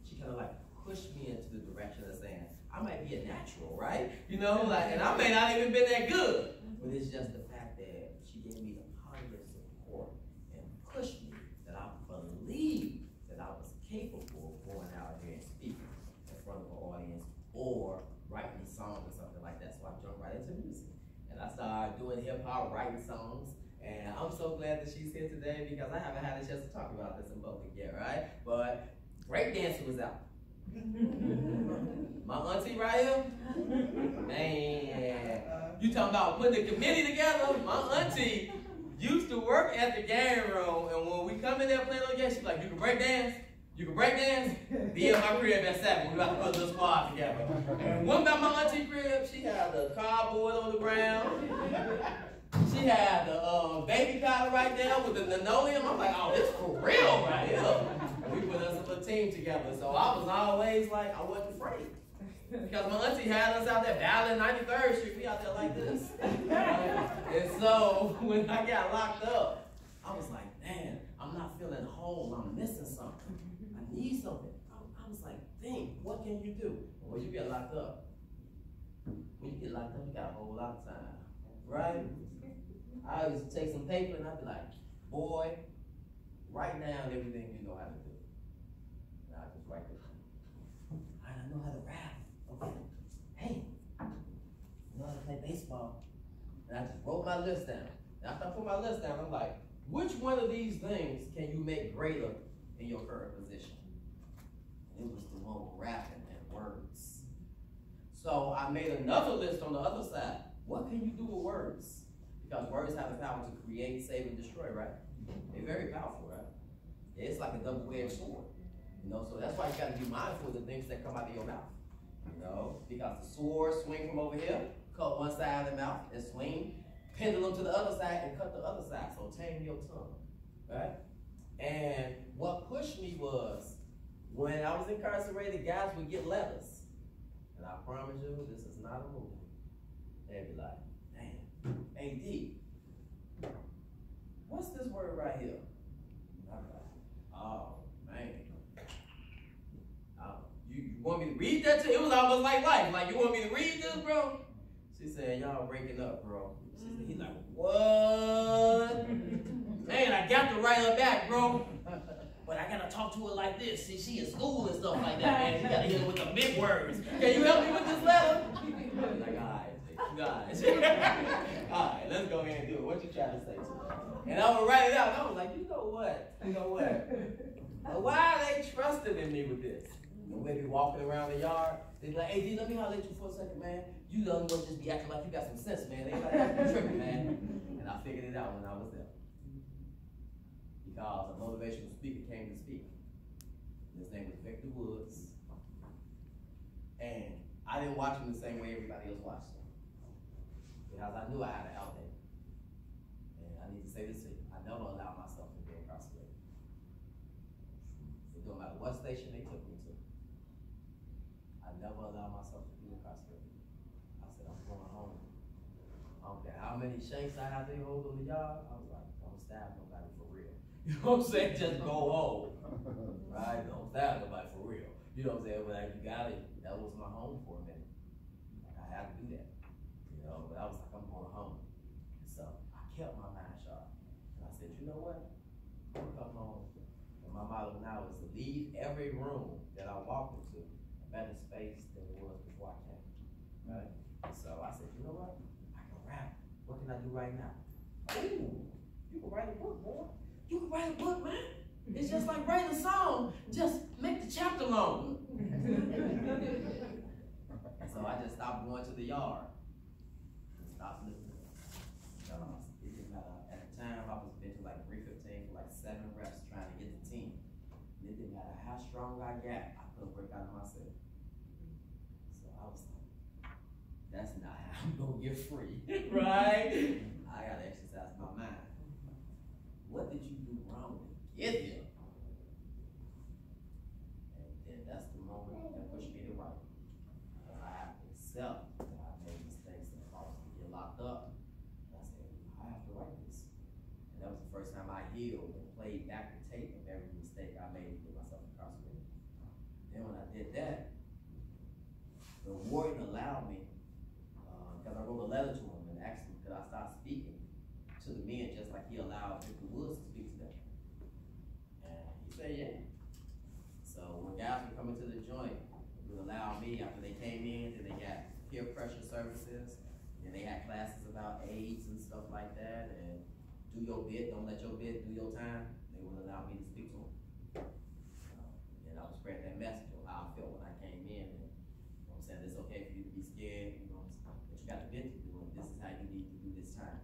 She kind of like pushed me into the direction of saying, I might be a natural, right? You know, like, and I may not even been that good. But it's just the fact that she gave me the positive support and pushed me that I believed that I was capable of going out here and speaking in front of an audience or writing a song or something like that. So I jumped right into music. And I started doing hip hop, writing songs. And I'm so glad that she's here today because I haven't had a chance to talk about this in public yet, right? But breakdancing was out. My auntie right here, man, you talking about putting a committee together? My auntie used to work at the game room, and when we come in there playing on the game, she's like, you can break dance? You can break dance? Be in my crib at 7. We about to put a little squad together. And one by my auntie crib, she had the cardboard on the ground. She had the baby powder right there with the linoleum. I'm like, oh, this for real right here. We put us a little team together. So I was always like, I wasn't afraid. Because my auntie had us out there battling 93rd Street. We out there like this. And so when I got locked up, I was like, man, I'm not feeling whole. I'm missing something. I need something. I was like, think, what can you do? When you get locked up, you got a whole lot of time, right? I used to take some paper and I'd be like, boy, write down everything you know how to do. And I just write it. I know how to rap. Okay. Hey, I know how to play baseball. And I just wrote my list down. And after I put my list down, I'm like, which one of these things can you make greater in your current position? And it was the one with rapping and words. So I made another list on the other side. What can you do with words? Because words have the power to create, save, and destroy, right? They're very powerful, right? It's like a double-edged sword. You know, so that's why you got to be mindful of the things that come out of your mouth. You know, because the sword swing from over here, cut one side of the mouth, and swing pendulum to the other side and cut the other side. So tame your tongue, right? And what pushed me was when I was incarcerated, guys would get letters. And I promise you, this is not a movie. They'd be like, damn, AD, what's this word right here? And I'm like, oh, man. You want me to read that to you? It was almost like life. Like, you want me to read this, bro? She said, y'all breaking up, bro. She said, he's like, what? Man, I got to write her back, bro. But I gotta talk to her like this. See, she in school and stuff like that, man. You gotta hit her with the big words. Can you help me with this letter? I'm like, all right, guys. All right, let's go ahead and do it. What you trying to say to me? And I would write it out. And I was like, you know what? But why are they trusting in me with this? And we'd be walking around the yard. They'd be like, hey, D, let me holler at you for a second, man. You the only one just be acting like you got some sense, man. They like, you tripping, man. And I figured it out when I was there. Because a motivational speaker came to speak. His name was Victor Woods. And I didn't watch him the same way everybody else watched him. Because I knew I had an outlet. And I need to say this to you. I never allowed myself to be incarcerated. It don't matter what station they took me to. I never allowed myself to be incarcerated. I said, I'm going home. I don't care how many shanks I have to hold on the yard. I was like, don't stab nobody for real. You know what I'm saying? Just go home. Right? Don't stab nobody for real. You know what I'm saying? But like, you got it. That was my home for a minute. Like, I had to do that. You know, but I was like, I'm going home. So I kept my mind sharp. And I said, you know what? I'm come home. And my motto now is to leave every room that I walk into a better space than it was before I came. Right? So I said, you know what? I can rap. What can I do right now? Ooh, you can write a book, boy. You can write a book, man. It's just like writing a song. Just make the chapter long. So I just stopped going to the yard. And stopped listening. It didn't matter. At the time, I was benching like 315 for like 7 reps trying to get the team. And it didn't matter how strong I got, I couldn't work out of myself. So I was like, that's not how I'm gonna get free, right? I gotta exercise my mind. What did you do wrong to get here? And then that's the moment that pushed me to write. I have to accept that I made mistakes that caused me to get locked up. And I said, I have to write this. And that was the first time I healed and played back the tape of every mistake I made to get myself incarcerated. Then when I did that, the warden allowed me, because I wrote a letter to him and asked him could I start speaking to the men just like he allowed Victor Woods to speak to them. And he said, yeah. So when guys were coming to the joint, it would allow me, after they came in, then they got peer pressure services, and they had classes about AIDS and stuff like that, and do your bit, don't let your bit do your time. They would allow me to speak to them. And I would spread that message of how I felt when I came in, and you know what I'm saying, it's okay for you to be scared, you know, but you got the bit to do, and this is how you need to do this time.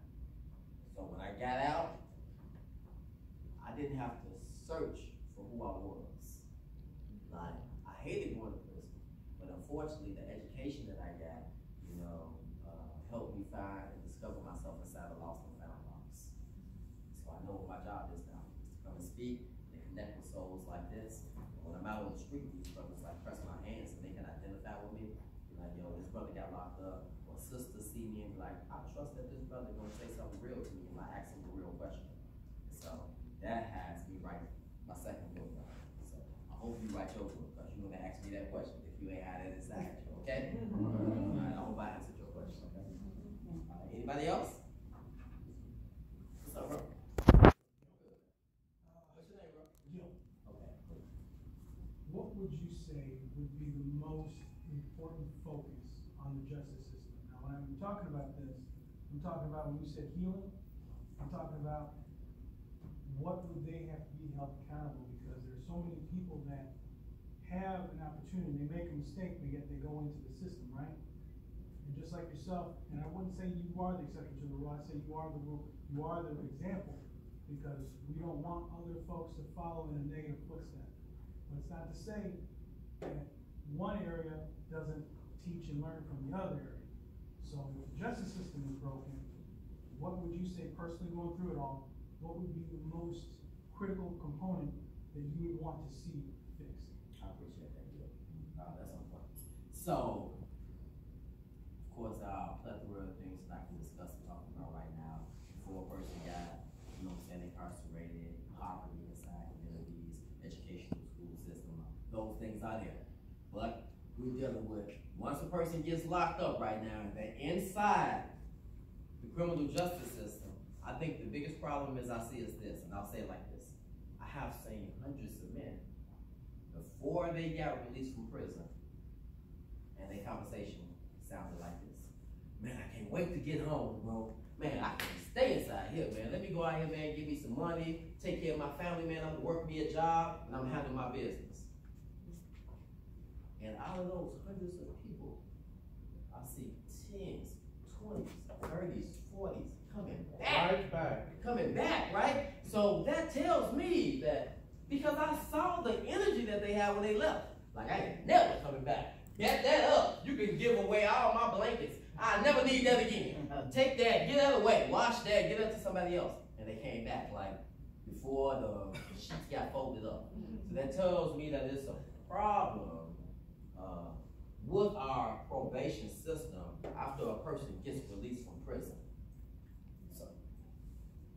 So when I got out, I didn't have to search for who I was. Like, I hated going to prison, but unfortunately the education that I got, you know, helped me find and discover myself inside a lost and found box. So I know what my job is now, is to come and speak and connect with souls like this. And when I'm out on the street, these brothers like press my hands and they can identify with me. Like, yo, this brother got locked up. Or sister see me and be like, I trust that this brother gonna say something real to me when I ask him a real question. So that has me writing my second book. So I hope you write your book, because you're gonna ask me that question if you ain't had it inside you, okay? All right, I hope I answered your question, okay? Anybody else? What's up, bro? What's your name, bro? Jim, Okay, cool. what would you say would be the most important focus on the justice system? Now, when I'm talking about this, I'm talking about when you said healing, I'm talking about what would they have to be held accountable, because there's so many people that have an opportunity, they make a mistake, but yet they go into the system, right? And just like yourself, and I wouldn't say you are the exception to the rule, I'd say you are the rule, you are the example, because we don't want other folks to follow in a negative footstep. But it's not to say that one area doesn't teach and learn from the other area. So if the justice system is broken, what would you say, personally going through it all, what would be the most critical component that you would want to see fixed? I appreciate that, Bill. That's on point. So course, there are a plethora of things that I can discuss and talk about right now. Before a person got, you know what I'm saying, incarcerated, poverty inside communities, educational school system, those things are there. But we're dealing with, once a person gets locked up right now, and they're inside the criminal justice system, I think the biggest problem is I see is this, and I'll say it like this. I have seen hundreds of men before they got released from prison, and their conversation sounded like this. Man, I can't wait to get home, bro. Man, I can't stay inside here, man. Let me go out here, man, give me some money, take care of my family, man. I'm gonna work me a job, and I'm handling my business. And out of those hundreds of people, I see 10s, 20s, 30s, 40s coming back. Right back. Coming back, right? So that tells me that, because I saw the energy that they had when they left. Like, I ain't never coming back. Get that up. You can give away all my blankets. I never need that again. Take that, get that away, wash that, get that to somebody else. And they came back like before the sheets got folded up. So that tells me that it's a problem with our probation system after a person gets released from prison. So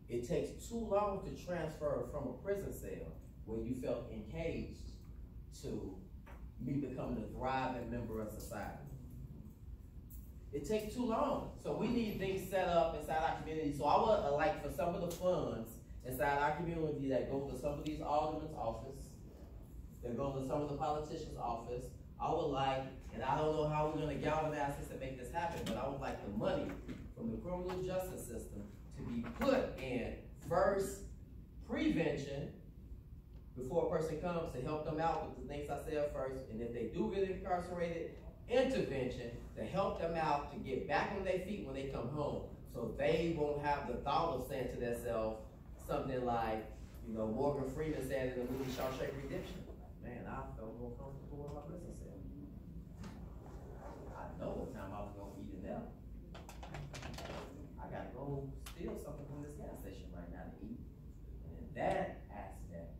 it takes too long to transfer from a prison cell where you felt encaged to me becoming a thriving member of society. It takes too long. So we need things set up inside our community. So I would like for some of the funds inside our community that go to some of these aldermen's office, that go to some of the politicians' office, I would like, and I don't know how we're gonna galvanize this and make this happen, but I would like the money from the criminal justice system to be put in first prevention before a person comes, to help them out with the things I said first, and if they do get incarcerated, intervention to help them out to get back on their feet when they come home, so they won't have the thought of saying to themselves something like, you know, Morgan Freeman said in the movie Shawshank Redemption, man, I felt more comfortable in my prison cell. I know what time I was gonna eat in there. I gotta go steal something from this gas station right now to eat. And in that aspect,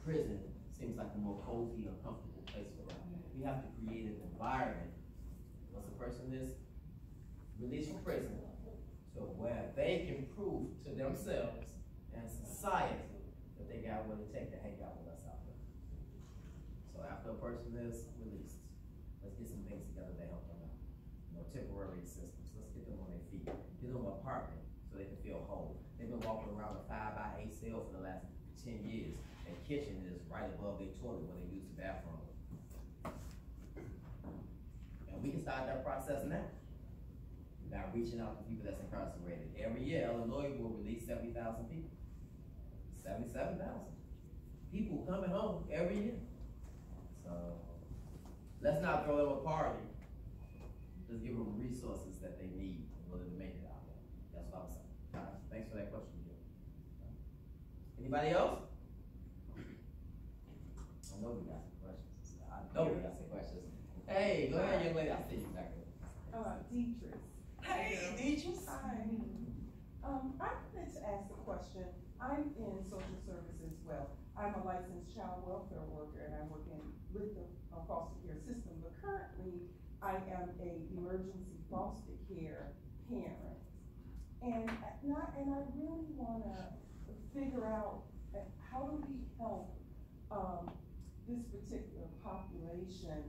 prison seems like a more cozy and comfortable place for them. We have to create an environment once a person is released from prison, so where they can prove to themselves and society that they got what it takes to hang out with us out there. So after a person is released, let's get some things together to help them out. You know, temporary assistance. Let's get them on their feet. Get them an apartment so they can feel whole. They've been walking around a 5x8 cell for the last 10 years. Their kitchen is right above their toilet when they use the bathroom. And we can start that process now by reaching out to people that's incarcerated. Every year, Illinois will release 70,000 people. 77,000 people coming home every year. So let's not throw them a party. Let's give them resources that they need in order to make it out there. That's what I was saying. All right, thanks for that question. Anybody else? I know we got some questions. Hey, go ahead, young lady. I see you back there. Deatrice. Hey, Deatrice. Hi. I wanted to ask a question. I'm in social service as well. I'm a licensed child welfare worker, and I work with the foster care system. But currently, I am a emergency foster care parent, and I really want to figure out how do we help this particular population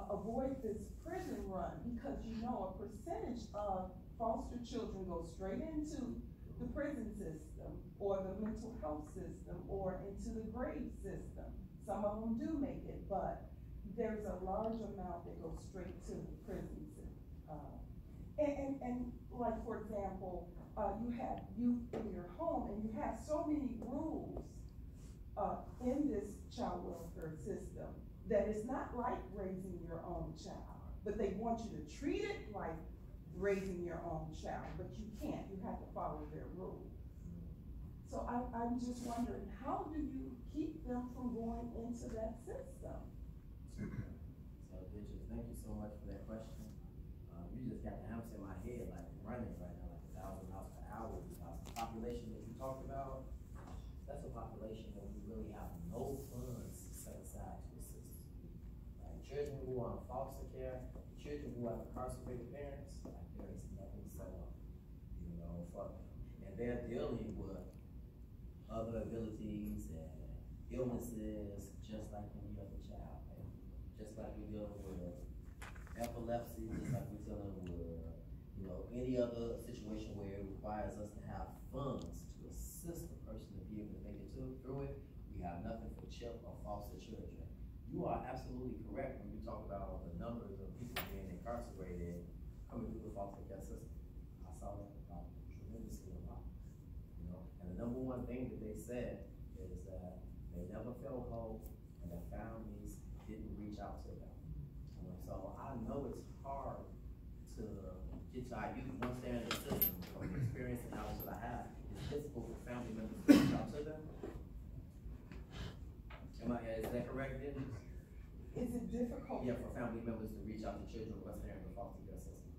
avoid this prison run, because you know a percentage of foster children go straight into the prison system or the mental health system or into the grave system. Some of them do make it, but there's a large amount that go straight to the prison system. And like, for example, you have youth in your home, and you have so many rules in this child welfare system that it's not like raising your own child, but they want you to treat it like raising your own child, but you can't. You have to follow their rules. So I'm just wondering, how do you keep them from going into that system? So, Deatrice, thank you so much for that question. You just got the hamster in my head, like running right now, like 1,000 miles per hour. Because the population that you talked about, that's a population that we really have no funds set aside to assist. Like children who are in foster care, children who who have incarcerated parents, like there is nothing set up, you know, for them. And they're dealing with other abilities and illnesses, just like any other child. And just like we're dealing with epilepsy, just like we're dealing with, you know, any other situation where it requires us to have funds to assist the person to be able to make it through it. We have nothing for CHIP or foster children. You are absolutely correct when you talk about the numbers of people being incarcerated coming through the foster care system. I saw that tremendously a lot, you know. And the number one thing that they said is that they never felt hope and their families didn't reach out to them. You know, so I know it's hard to get to our youth once they're in the system. From the experience and knowledge that I have, it's difficult for family members to reach out to them. Is that correct, Dennis? Is it difficult? Yeah, for family members to reach out to children once they're in the foster care system.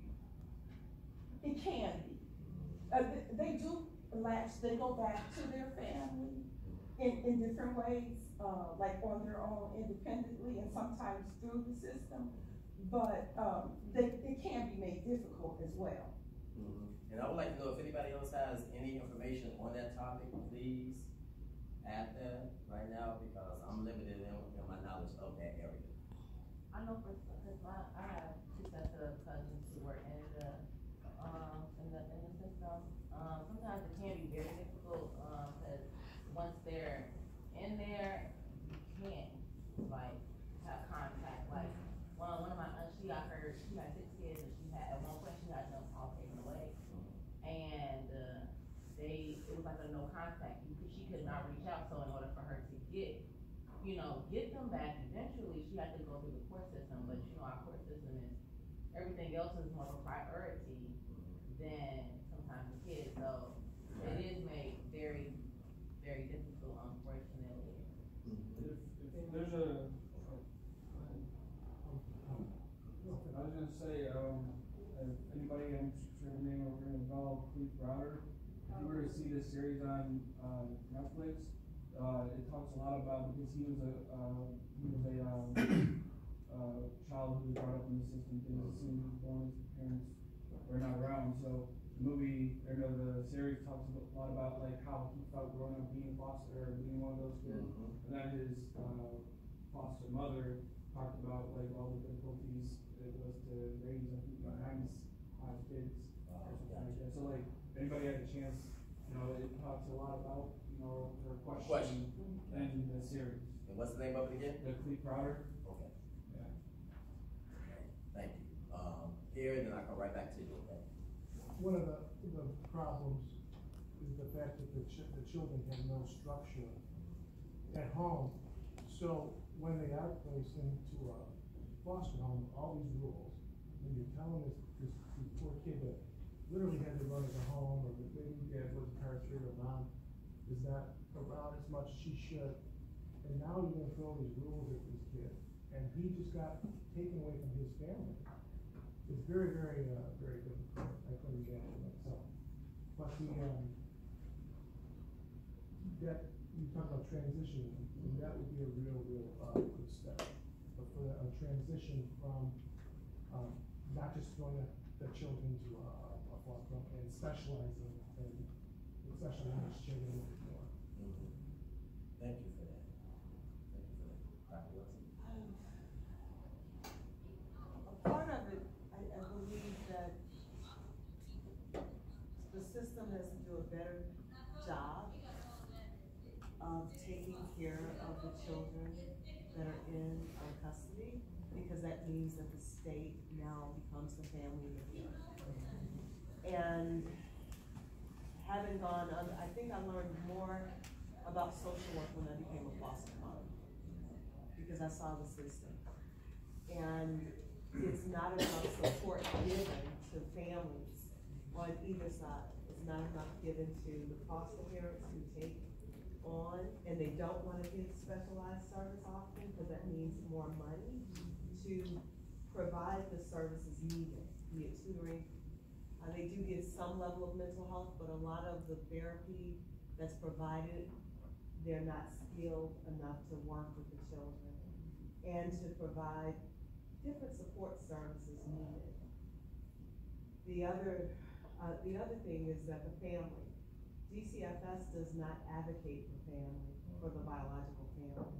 It can be. They do latch, they go back to their family in different ways, like on their own independently and sometimes through the system. But it can be made difficult as well. And I would like to know if anybody else has any information on that topic, please add that right now, because I'm limited in my knowledge of that area. I know because I have two sets of cousins who were in the system. Sometimes it can be very difficult because once they're in there, you can't like have contact. Like one of my aunts, she had 6 kids, and she had at one point she had them all taken away, and it was like a no contact. She could not reach out. So in order for her to get them back, eventually she had to go through the court system. But our court system is, everything else is more of a priority than sometimes the kids. So it is made very, very difficult, unfortunately. If there's I was gonna say, if anybody, I'm sure the name over involved, Keith Browder, if you were to see this series on Netflix, it talks a lot about, because he was a child who was brought up in the system, didn't assume he was born, his parents were not around. So the series talks a lot about like how he felt growing up being foster or being one of those kids. And then his foster mother talked about like all the difficulties it was to raise, I think, 5 kids or something like that. So like, if anybody had a chance, it talks a lot about, her question in the series. And what's the name of it again? The Cleve Crowder. Okay. Yeah. Thank you. Here, and then I come right back to you, okay? One of the problems is the fact that the children have no structure at home. So when they are placed into a foster home, all these rules, when you're telling this poor kid that literally had to run as a home, or maybe dad was incarcerated, or mom is not around as much as she should, and now you're gonna throw these rules at this kid, and he just got taken away from his family. It's very, very, very difficult. I couldn't imagine myself. But that you talk about transition, and that would be a real good step. But for a transition from not just throwing the children to a foster home and specializing and especially in this children a little bit more. Thank you for that. Thank you for that. Dr. Wilson? A part of it, I believe that the system has to do a better job of taking care of the children that are in custody, because that means that the state now becomes the family unit. And having gone on, I think I learned more about social work when I became a foster mom, because I saw the system. And it's not enough support given to families on either side. It's not enough given to the foster parents who take on, and they don't want to get specialized service often, because that means more money to provide the services needed, be it tutoring. They do get some level of mental health, but a lot of the therapy that's provided, they're not skilled enough to work with the children and to provide different support services needed. The other thing is that the family, DCFS does not advocate for family, for the biological family.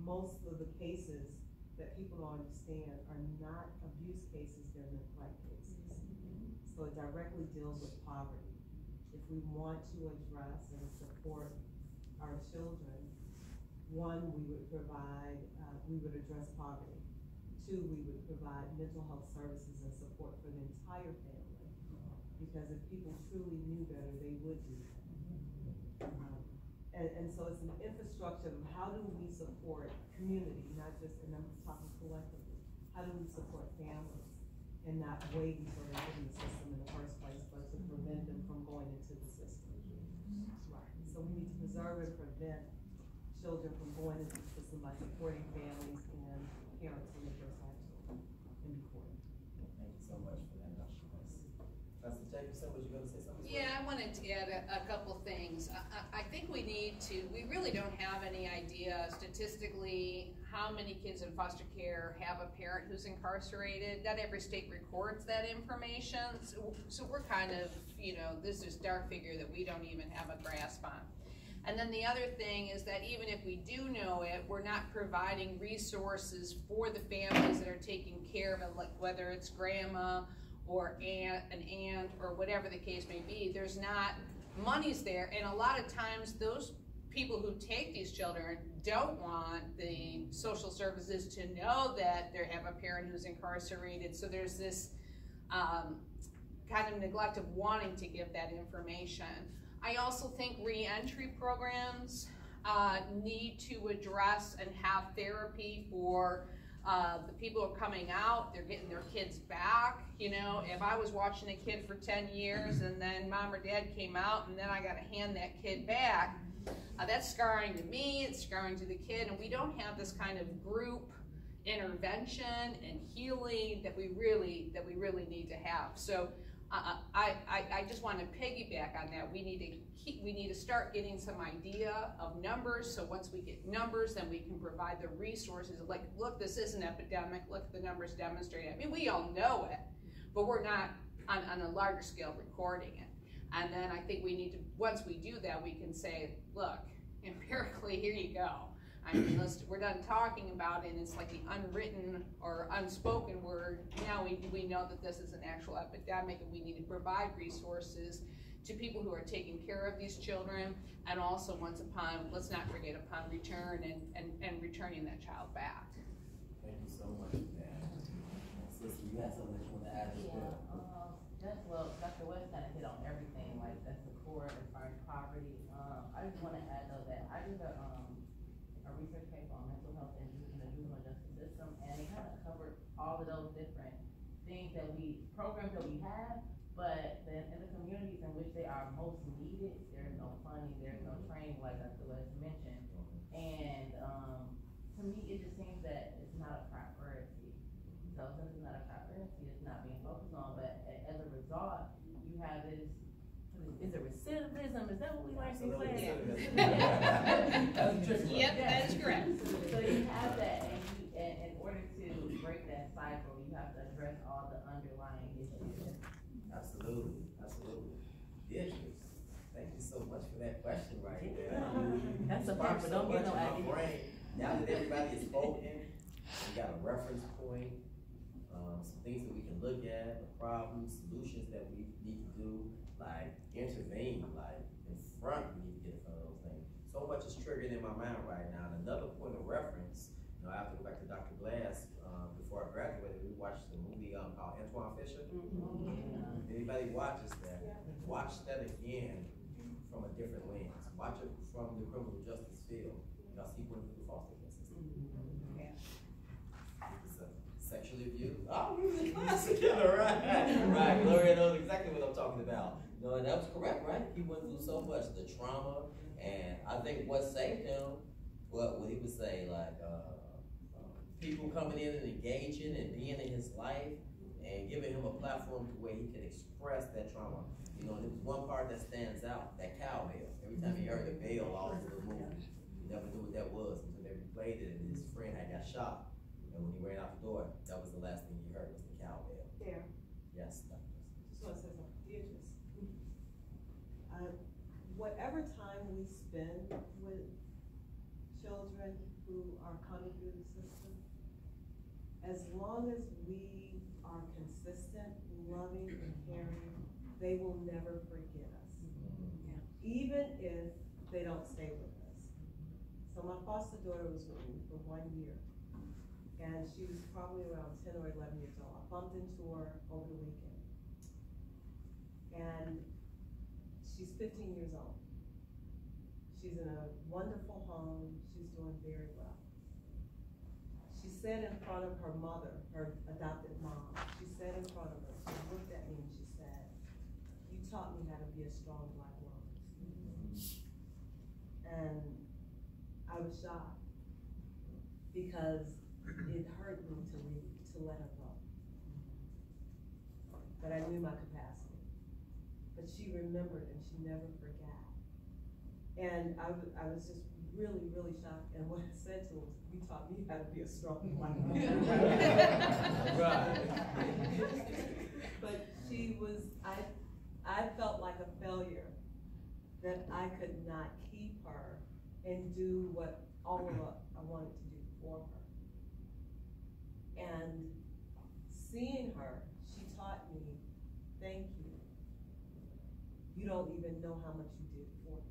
Most of the cases that people don't understand are not abuse cases, they're neglect cases. So it directly deals with poverty. If we want to address and support our children, one, we would address poverty. Two, we would provide mental health services and support for the entire family. Because if people truly knew better, they would do that. And so it's an infrastructure of how do we support community, not just, and I'm talking collectively, how do we support families and not wait until they get in the system in the first place, but to prevent them from going into the system. So we need to preserve and prevent children from going into the system by supporting families and parents when they first have children and before. Thank you so much for that, Dr. West. Pastor Jacobson, was you going to say something? Yeah, I wanted to add a couple things. I think we really don't have any idea statistically how many kids in foster care have a parent who's incarcerated. Not every state records that information. So we're kind of, this is dark figure that we don't even have a grasp on. And then the other thing is that even if we do know it, we're not providing resources for the families that are taking care of it, like whether it's grandma or an aunt or whatever the case may be. There's not monies there, and a lot of times those people who take these children don't want the social services to know that they have a parent who's incarcerated. So there's this kind of neglect of wanting to give that information. I also think re-entry programs need to address and have therapy for the people who are coming out. They're getting their kids back. If I was watching a kid for 10 years and then mom or dad came out and then I got to hand that kid back, that's scarring to me, it's scarring to the kid, and we don't have this kind of group intervention and healing that we really need to have. So I just want to piggyback on that. We need to start getting some idea of numbers. So once we get numbers, then we can provide the resources. Like, look, this is an epidemic. Look at the numbers demonstrated. I mean, we all know it, but we're not on a larger scale recording it. And then I think we need to, once we do that, we can say, look, empirically, here you go. I mean, we're done talking about it, and it's like the unwritten or unspoken word. Now we know that this is an actual epidemic, and we need to provide resources to people who are taking care of these children, and also let's not forget upon return and returning that child back. Thank you so much for that. Sister, you had something that you want to add? Well, Dr. West kind of hit on everything, like that's the core as far as poverty. I just want to add though that I did a research paper on mental health in the juvenile justice system, and it kind of covered all of those different things programs that we have, but then in the communities in which they are most needed, there's no funding, there's no training, like Dr. West mentioned, and to me, it just seems that it's not a priority. So since it's not a priority, it's not being focused on, but as a result, you have this, is it recidivism? Is that what we like to say? Yep, that is correct. So you have that, and in order to break that cycle, you have to address all the underlying issues. Absolutely, absolutely. Beatrice, thank you so much for that question right there. That's a part, but don't get no idea. Now that everybody is spoken, we got a reference point, some things that we can look at, the problems, solutions that we need to do, like intervene, like in front, we need to get in front of those things. So much is triggered in my mind right now. And another point of reference, I have to go back to Dr. Glass. Before I graduated, we watched a movie called Antoine Fisher. If anybody watches that, watch that again from a different lens. Watch it from the criminal justice field, because he went through the foster care system. It's sexually abused. Oh, he was a classic killer, right? Right. Gloria knows exactly what I'm talking about. And that was correct, right? He went through so much, the trauma, and I think what saved him, what he would say, like people coming in and engaging and being in his life and giving him a platform to where he could express that trauma. And there was one part that stands out, that cow bell. Every time he heard the bell all over the movie, he never knew what that was until they replayed it and his friend had got shot. And when he ran out the with children who are coming through the system, as long as we are consistent, loving, and caring, they will never forget us. Even if they don't stay with us. So my foster daughter was with me for 1 year, and she was probably around 10 or 11 years old. I bumped into her over the weekend, and she's 15 years old. She's in a wonderful home. She's doing very well. She said in front of her mother, her adopted mom, she said in front of her, she looked at me and she said, "You taught me how to be a strong Black woman." And I was shocked because it hurt me to let her go. But I knew my capacity. But she remembered and she never forgot. And I was just really, really shocked. And what I said to her was, "You taught me how to be a strong Black woman." But she was, I felt like a failure that I could not keep her and do what all of I wanted to do for her. And seeing her, she taught me, thank you. You don't even know how much you did for me.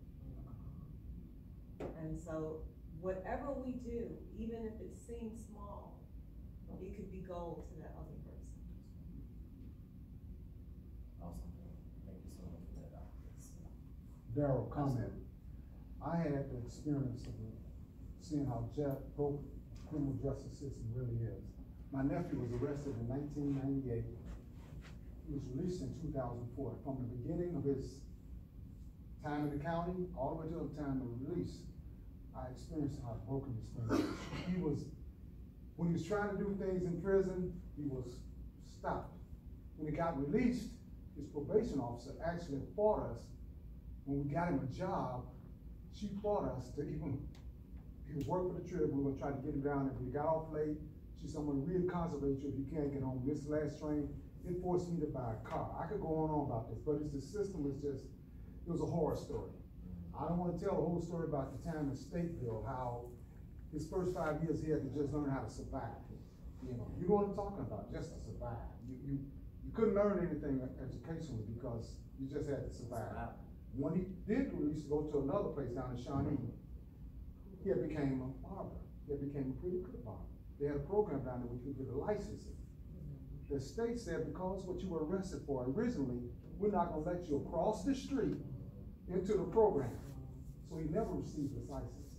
And so whatever we do, even if it seems small, it could be gold to that other person. Awesome. Thank you so much for that, Dr. Daryl, comment. I had the experience of seeing how broke the criminal justice system really is. My nephew was arrested in 1998. He was released in 2004. From the beginning of his time in the county, all the way to the time of release, I experienced how broken this thing was. When he was trying to do things in prison, he was stopped. When he got released, his probation officer actually fought us. When we got him a job, she fought us to even, he was working for the trip, we were gonna try to get him down there. When he got off late, she said, "I'm gonna reincarcerate you if you can't get home." This last train, it forced me to buy a car. I could go on and on about this, but the system was just, it was a horror story. I don't wanna tell the whole story about the time in Stateville, how his first 5 years he had to just learn how to survive. You know what I'm talking about, just to survive. You couldn't learn anything educationally because you just had to survive. When he did release to go to another place down in Shawnee, he had became a barber. He had became a pretty good barber. They had a program down there where you could get a license. The state said, because what you were arrested for originally, we're not gonna let you across the street into the program. So he never received his license.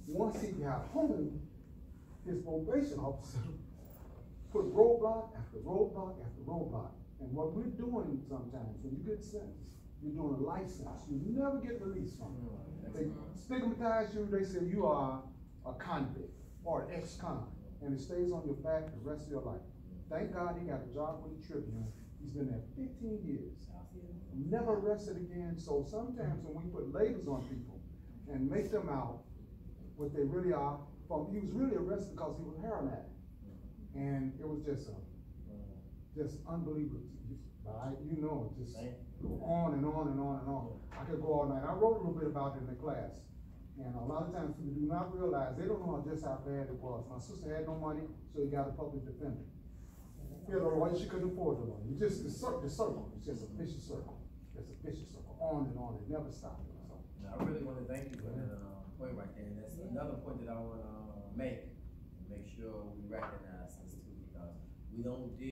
Once he got home, his probation officer put roadblock after roadblock after roadblock. And what we're doing sometimes, when you get sentenced, you're doing a license. You never get released from it. They stigmatize you, they say you are a convict or an ex-con, and it stays on your back the rest of your life. Thank God he got a job with the Tribune. He's been there 15 years. Never arrested again. So sometimes when we put labels on people and make them out what they really are, he was really arrested because he was a heroin addict. And it was just unbelievable. You know, just go on and on and on and on. I could go all night. I wrote a little bit about it in the class. And a lot of times people do not realize, they don't know just how bad it was. My sister had no money, so he got a public defender. He had a lawyer, she couldn't afford the lawyer. The circle, it's just a vicious circle. It's a vicious circle, on and on, it never stops. So. Now, I really want to thank you for that point right there. And that's another point that I want to make sure we recognize this too, because we don't deal